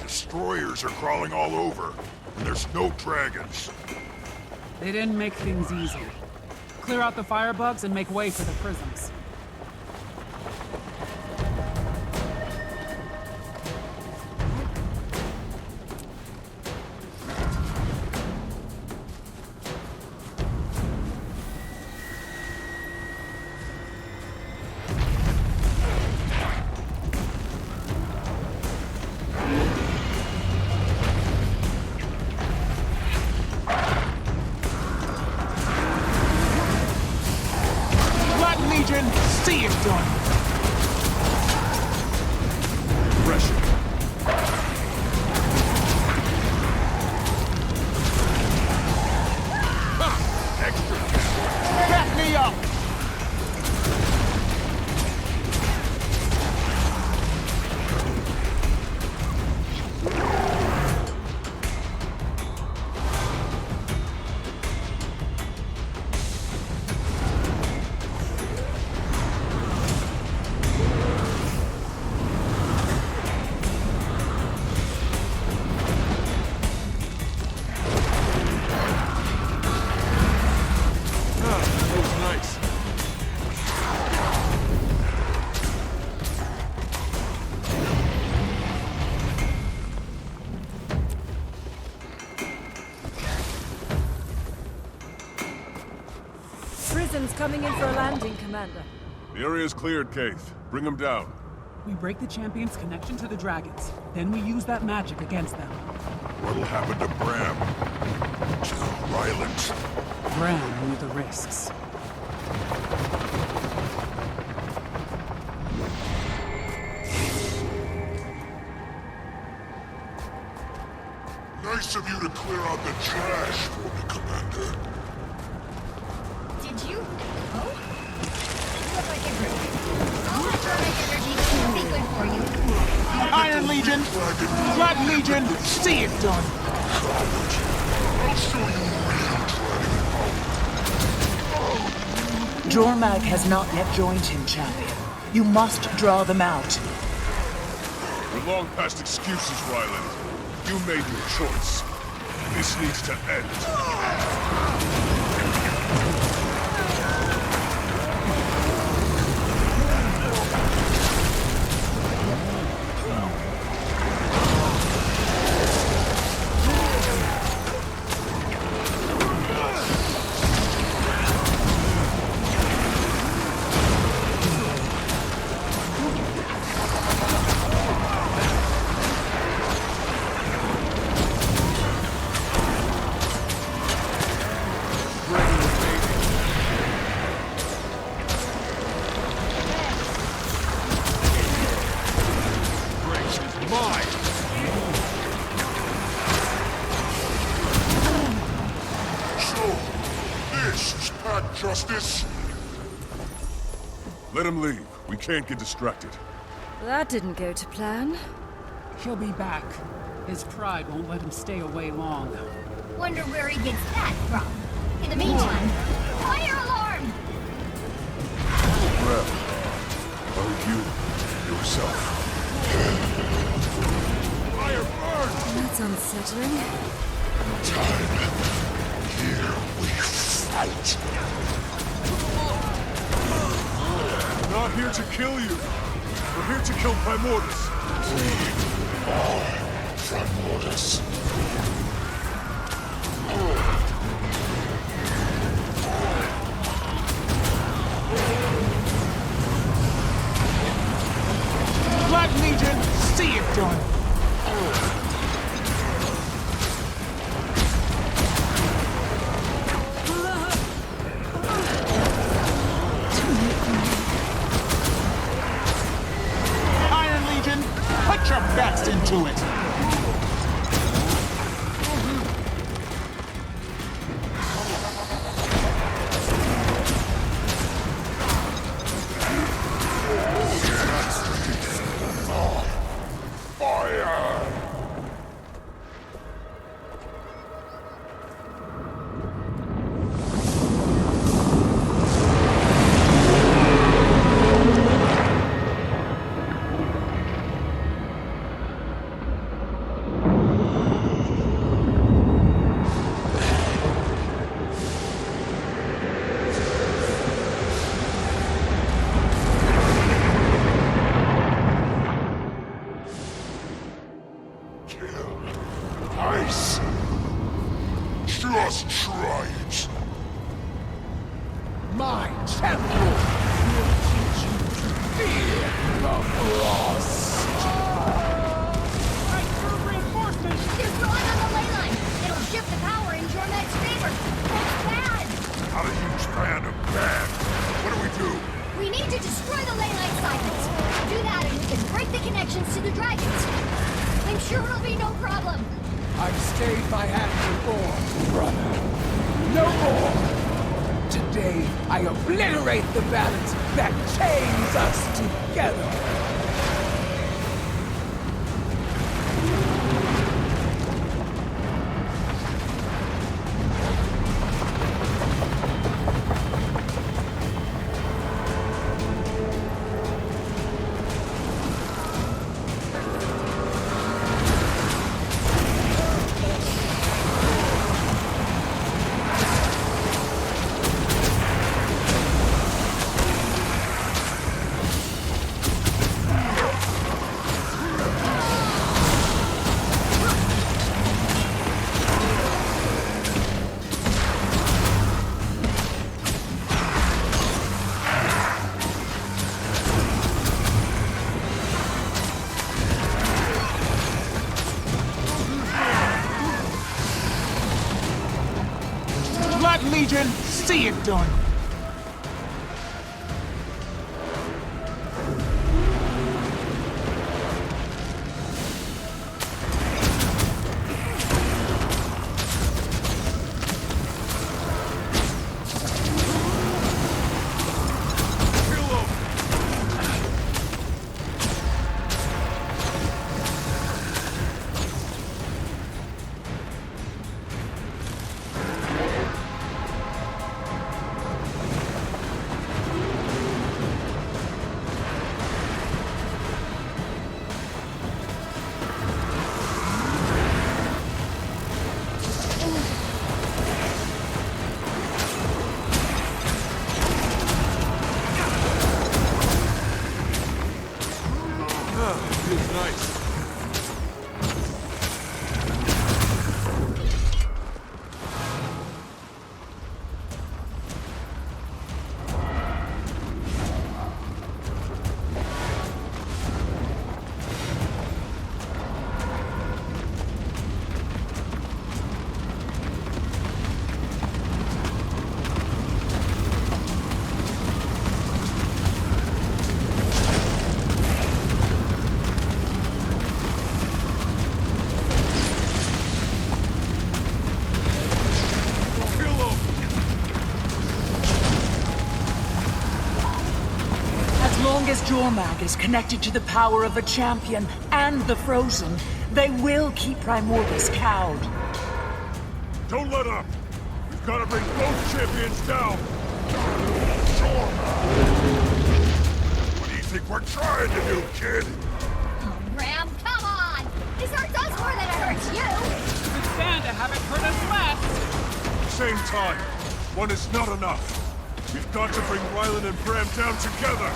Destroyers are crawling all over, and there's no dragons. They didn't make things easy. Clear out the firebugs and make way for the prisms. See it done! Pressure. Extra. Back me up! Coming in for a landing, Commander. The area's cleared, Kaith. Bring them down. We break the champion's connection to the dragons. Then we use that magic against them. What'll happen to Braham? To Ryland? Braham knew the risks. Nice of you to clear out the trash for me, Commander. Did you? Oh? Look like it grew. All that Jormag energy can be good for you. Iron Legion! Blood Legion! See it done! I'll show you Jormag has not yet joined him, champion. You must draw them out. We're long past excuses, Ryland. You made your choice. This needs to end. Justice? Let him leave. We can't get distracted. That didn't go to plan. He'll be back. His pride won't let him stay away long. Wonder where he gets that from. In the meantime, fire alarm! Well, are you yourself? Fire burn! That's unsettling. Time. Here we fight. We're not here to kill you. We're here to kill Primordus. We are Primordus. Black Legion, see it done! Iron Legion, put your backs into it! Ice. Just try it. My champion will teach you to fear the frost. Reinforcements! They're drawing on the ley line! It'll shift the power in Jormag's favor! That's bad! Not a huge fan of bad. What do we do? We need to destroy the ley line siphons! Do that and we can break the connections to the dragons! I'm sure it'll be no problem! I've stayed my hand before, brother. No more! Today, I obliterate the balance that chains us together! Legion, see it done! As Jormag is connected to the power of a champion and the Frozen, they will keep Primordus cowed. Don't let up! We've got to bring both champions down! Jormag! think we're trying to do, kid? Oh, Braham, come on! This hurts us more than it hurts you! Could stand to have it hurt us less! Same time. One is not enough. We've got to bring Ryland and Braham down together.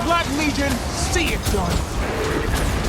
Black Legion, see it done!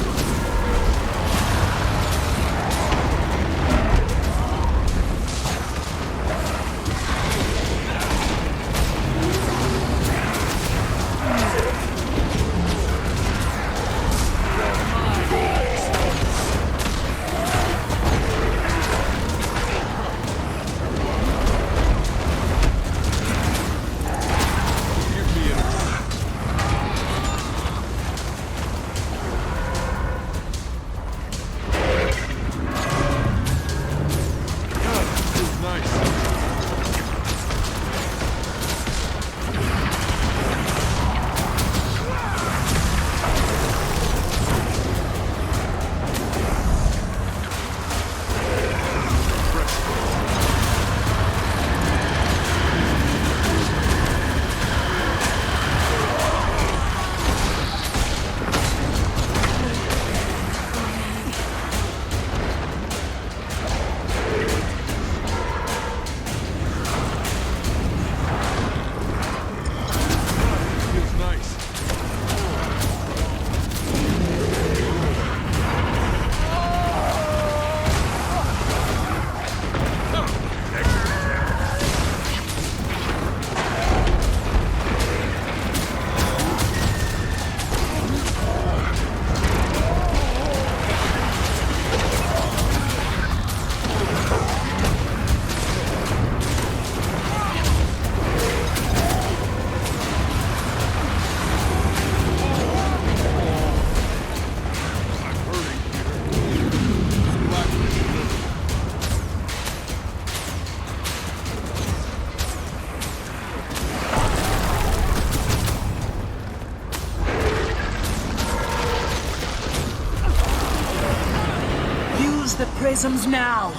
The prisms now!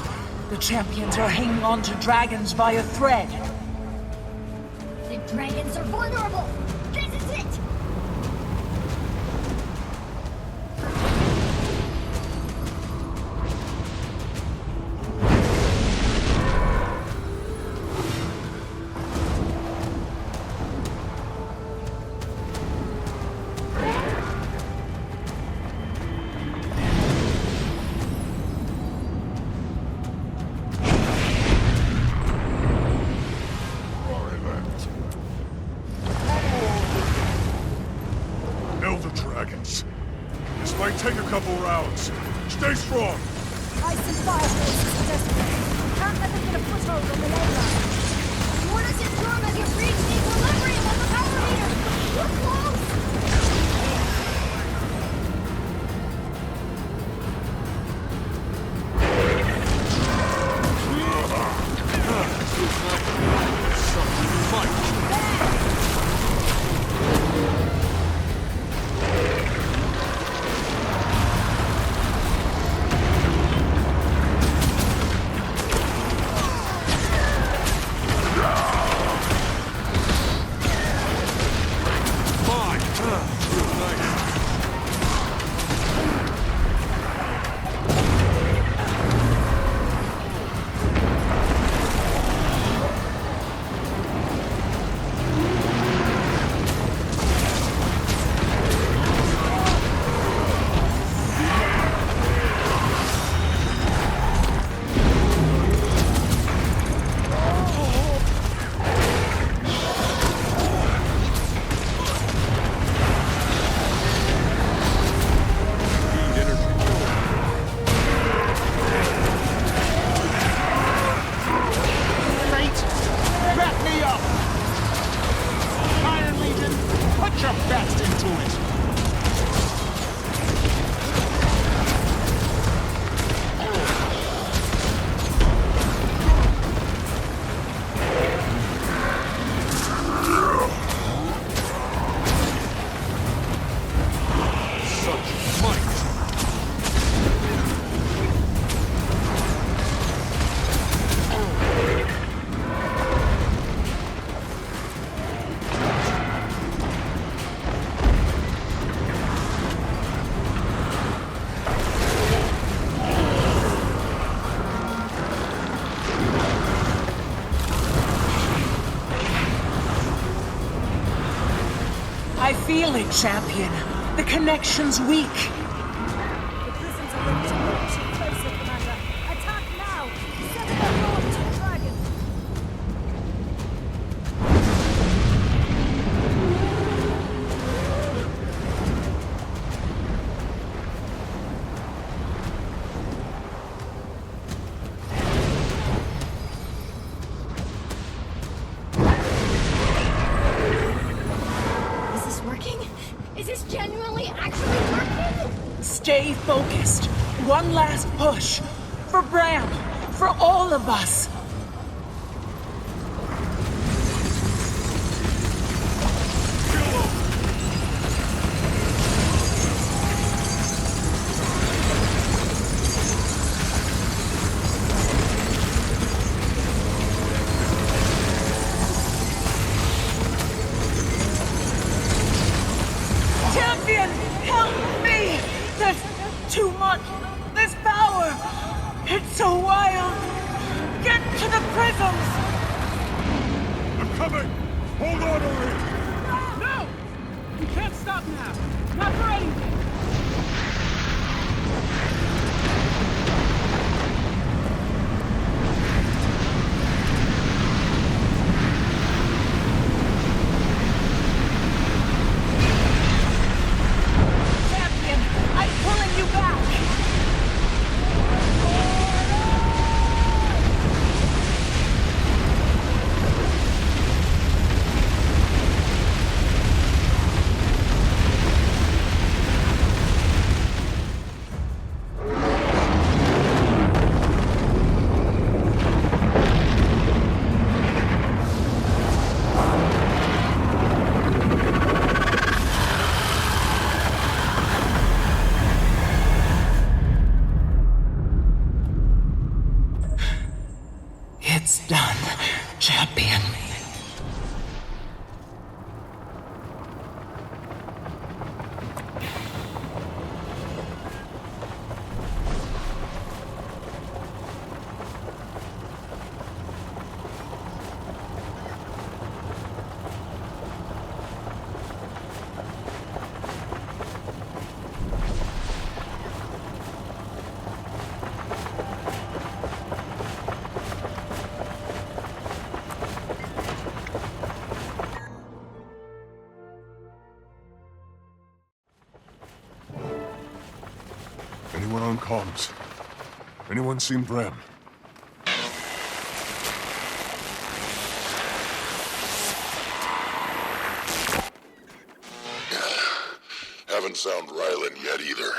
The champions are hanging on to dragons via thread. The dragons are vulnerable! This is it! Take a couple rounds. Stay strong. Ice and fire forces are desperate. Can't let them get a foothold on the ley line. Orders in Jormag have reached equilibrium on the power meter. We're close! I feel it, champion. The connection's weak. The prisons are ready to launch you closer, Commander. Attack now! Set the norn to the dragon! Is this working? Is this genuinely actually working? Stay focused. One last push. For Braham. For all of us. Champion, help me! There's too much. This power. It's so wild. Get to the prisms. I'm coming! Hold on, Ori! No! You can't stop now! Not for anything! Champion, I'm pulling you back. It's done, champion. Anyone on comms? Anyone seen Braham? Haven't found Ryland yet either.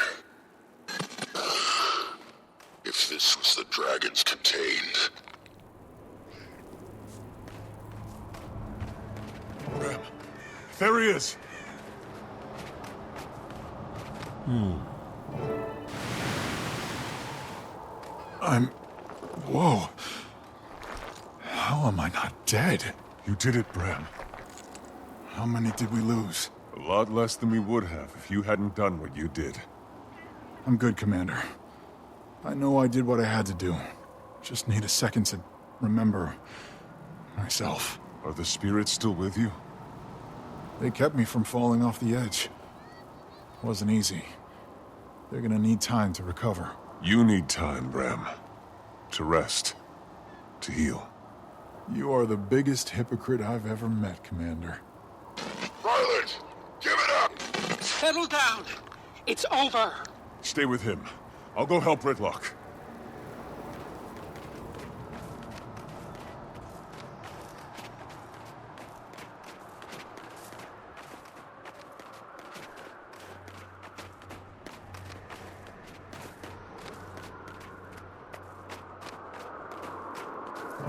If this was the dragons contained... Braham! There he is! Whoa. How am I not dead? You did it, Braham. How many did we lose? A lot less than we would have if you hadn't done what you did. I'm good, Commander. I know I did what I had to do. Just need a second to remember myself. Are the spirits still with you? They kept me from falling off the edge. Wasn't easy. They're gonna need time to recover. You need time, Braham. To rest. To heal. You are the biggest hypocrite I've ever met, Commander. Ryland! Give it up! Settle down. It's over. Stay with him. I'll go help Rytlock.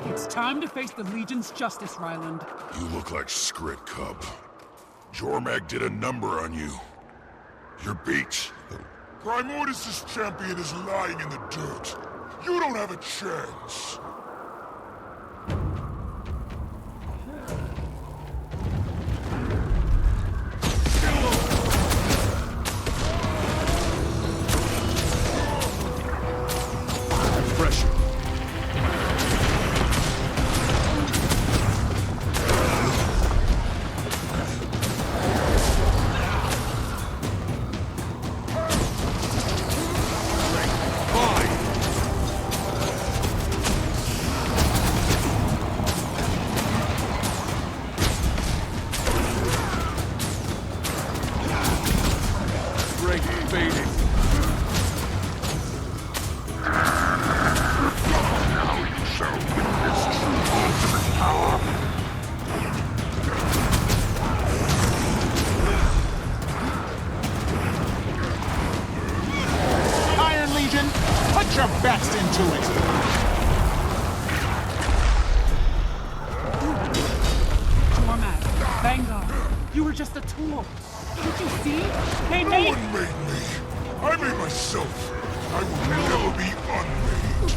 It's time to face the Legion's justice, Ryland. You look like Skrit, Cub. Jormag did a number on you. You're beat. Primordus' champion is lying in the dirt. You don't have a chance. Pressure. into it! Jormag, Vanguard, you were just a tool. Did you see? They No made... one made me! I made myself! I will never be unmade!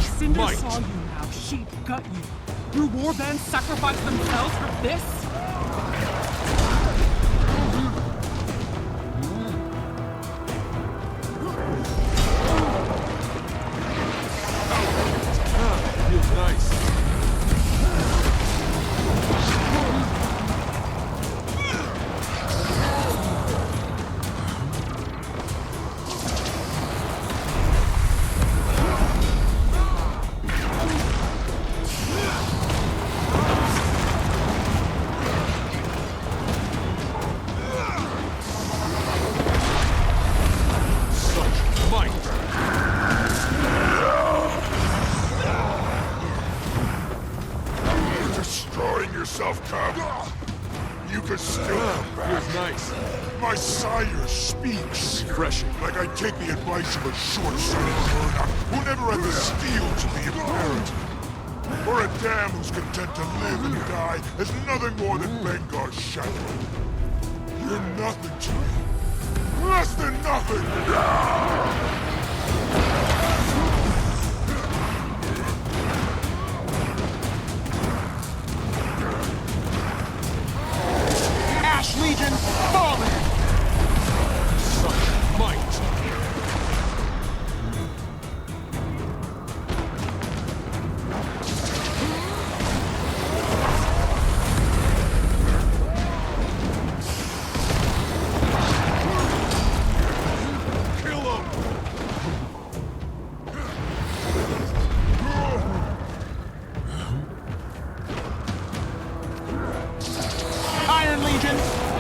Cinder saw you now, sheep gut you. Your warbands sacrificed themselves for this? Feels nice. Take the advice of a short-sighted learner who never had the steel to be apparent. Or a dam who's content to live and die as nothing more than Vanguard's shadow. You're nothing to me. Less than nothing! Ash Legion, falling! Such might!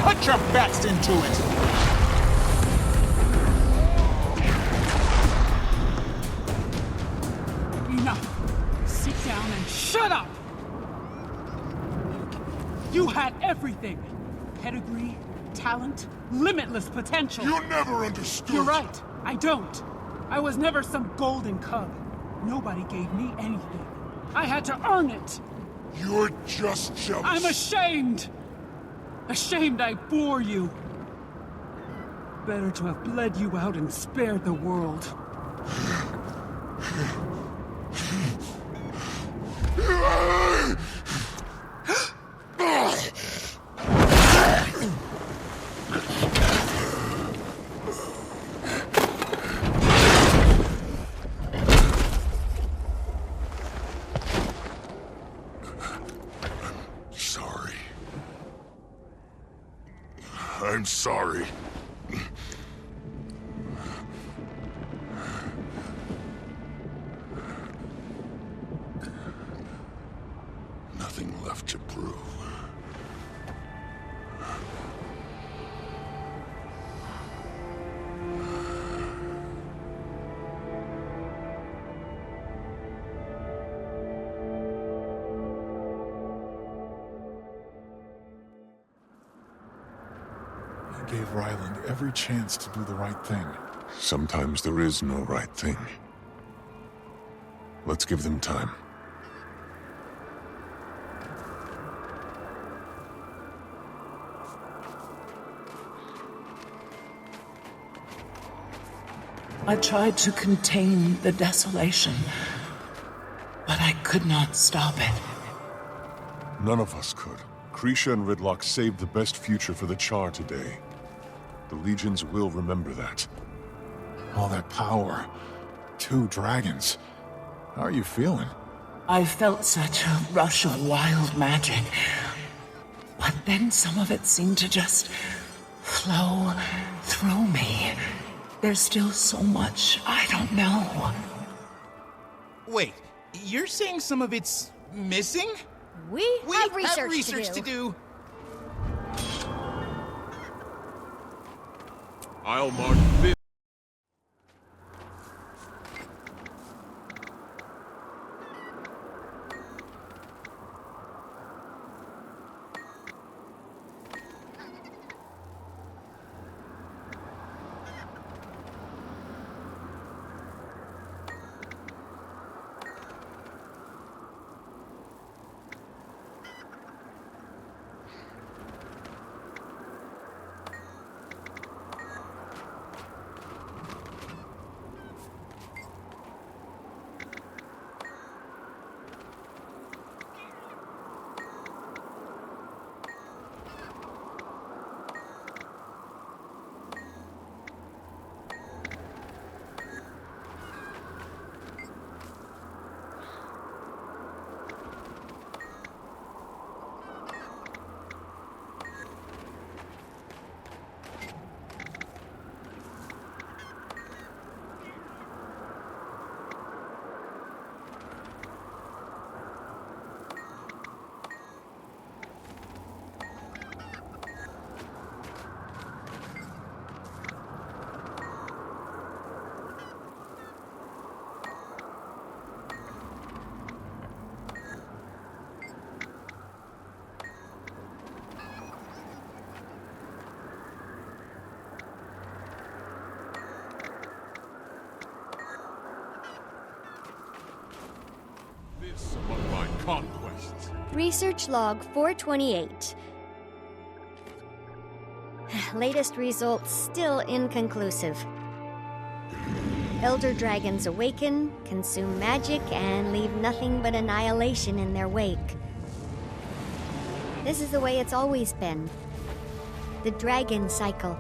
Put your best into it! Enough! Sit down and shut up! You had everything! Pedigree, talent, limitless potential! You never understood! You're right, I don't. I was never some golden cub. Nobody gave me anything. I had to earn it! You're just jealous. I'm ashamed! Ashamed I bore you. Better to have bled you out and spared the world. I'm sorry. Nothing left to prove. Gave Ryland every chance to do the right thing. Sometimes there is no right thing. Let's give them time. I tried to contain the desolation, but I could not stop it. None of us could. Krisha and Rytlock saved the best future for the Charr today. The Legions will remember that. All that power. 2 dragons. How are you feeling? I felt such a rush of wild magic. But then some of it seemed to just flow through me. There's still so much I don't know. Wait, you're saying some of it's missing? We have research to do. I'll mark this. conquests. Research log 428. Latest results still inconclusive. Elder dragons awaken, consume magic, and leave nothing but annihilation in their wake. This is the way it's always been. The dragon cycle.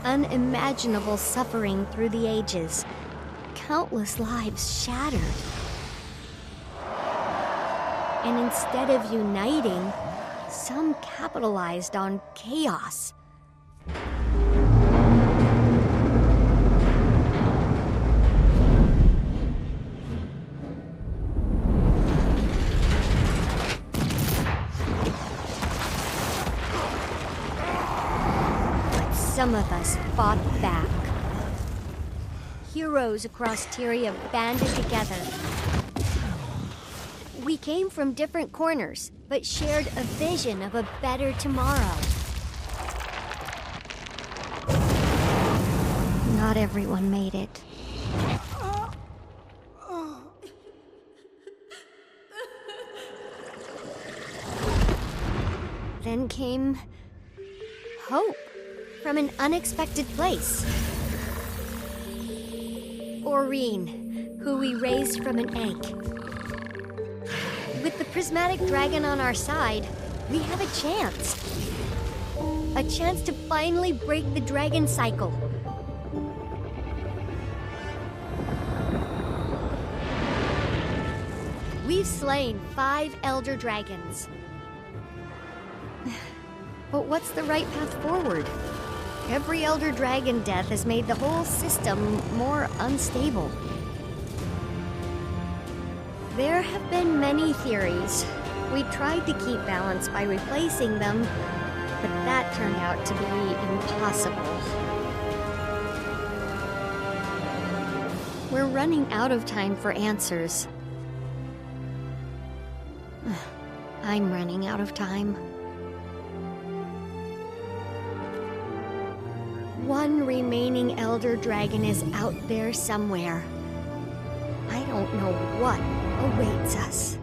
Unimaginable suffering through the ages. Countless lives shattered. And instead of uniting, some capitalized on chaos. But some of us fought back. Heroes across Tyria banded together. We came from different corners, but shared a vision of a better tomorrow. Not everyone made it. Then came hope from an unexpected place. Aurene, who we raised from an egg. With the prismatic dragon on our side, we have a chance. A chance to finally break the dragon cycle. We've slain 5 elder dragons. But what's the right path forward? Every elder dragon death has made the whole system more unstable. There have been many theories. We tried to keep balance by replacing them, but that turned out to be impossible. We're running out of time for answers. I'm running out of time. One remaining elder dragon is out there somewhere. I don't know what awaits us.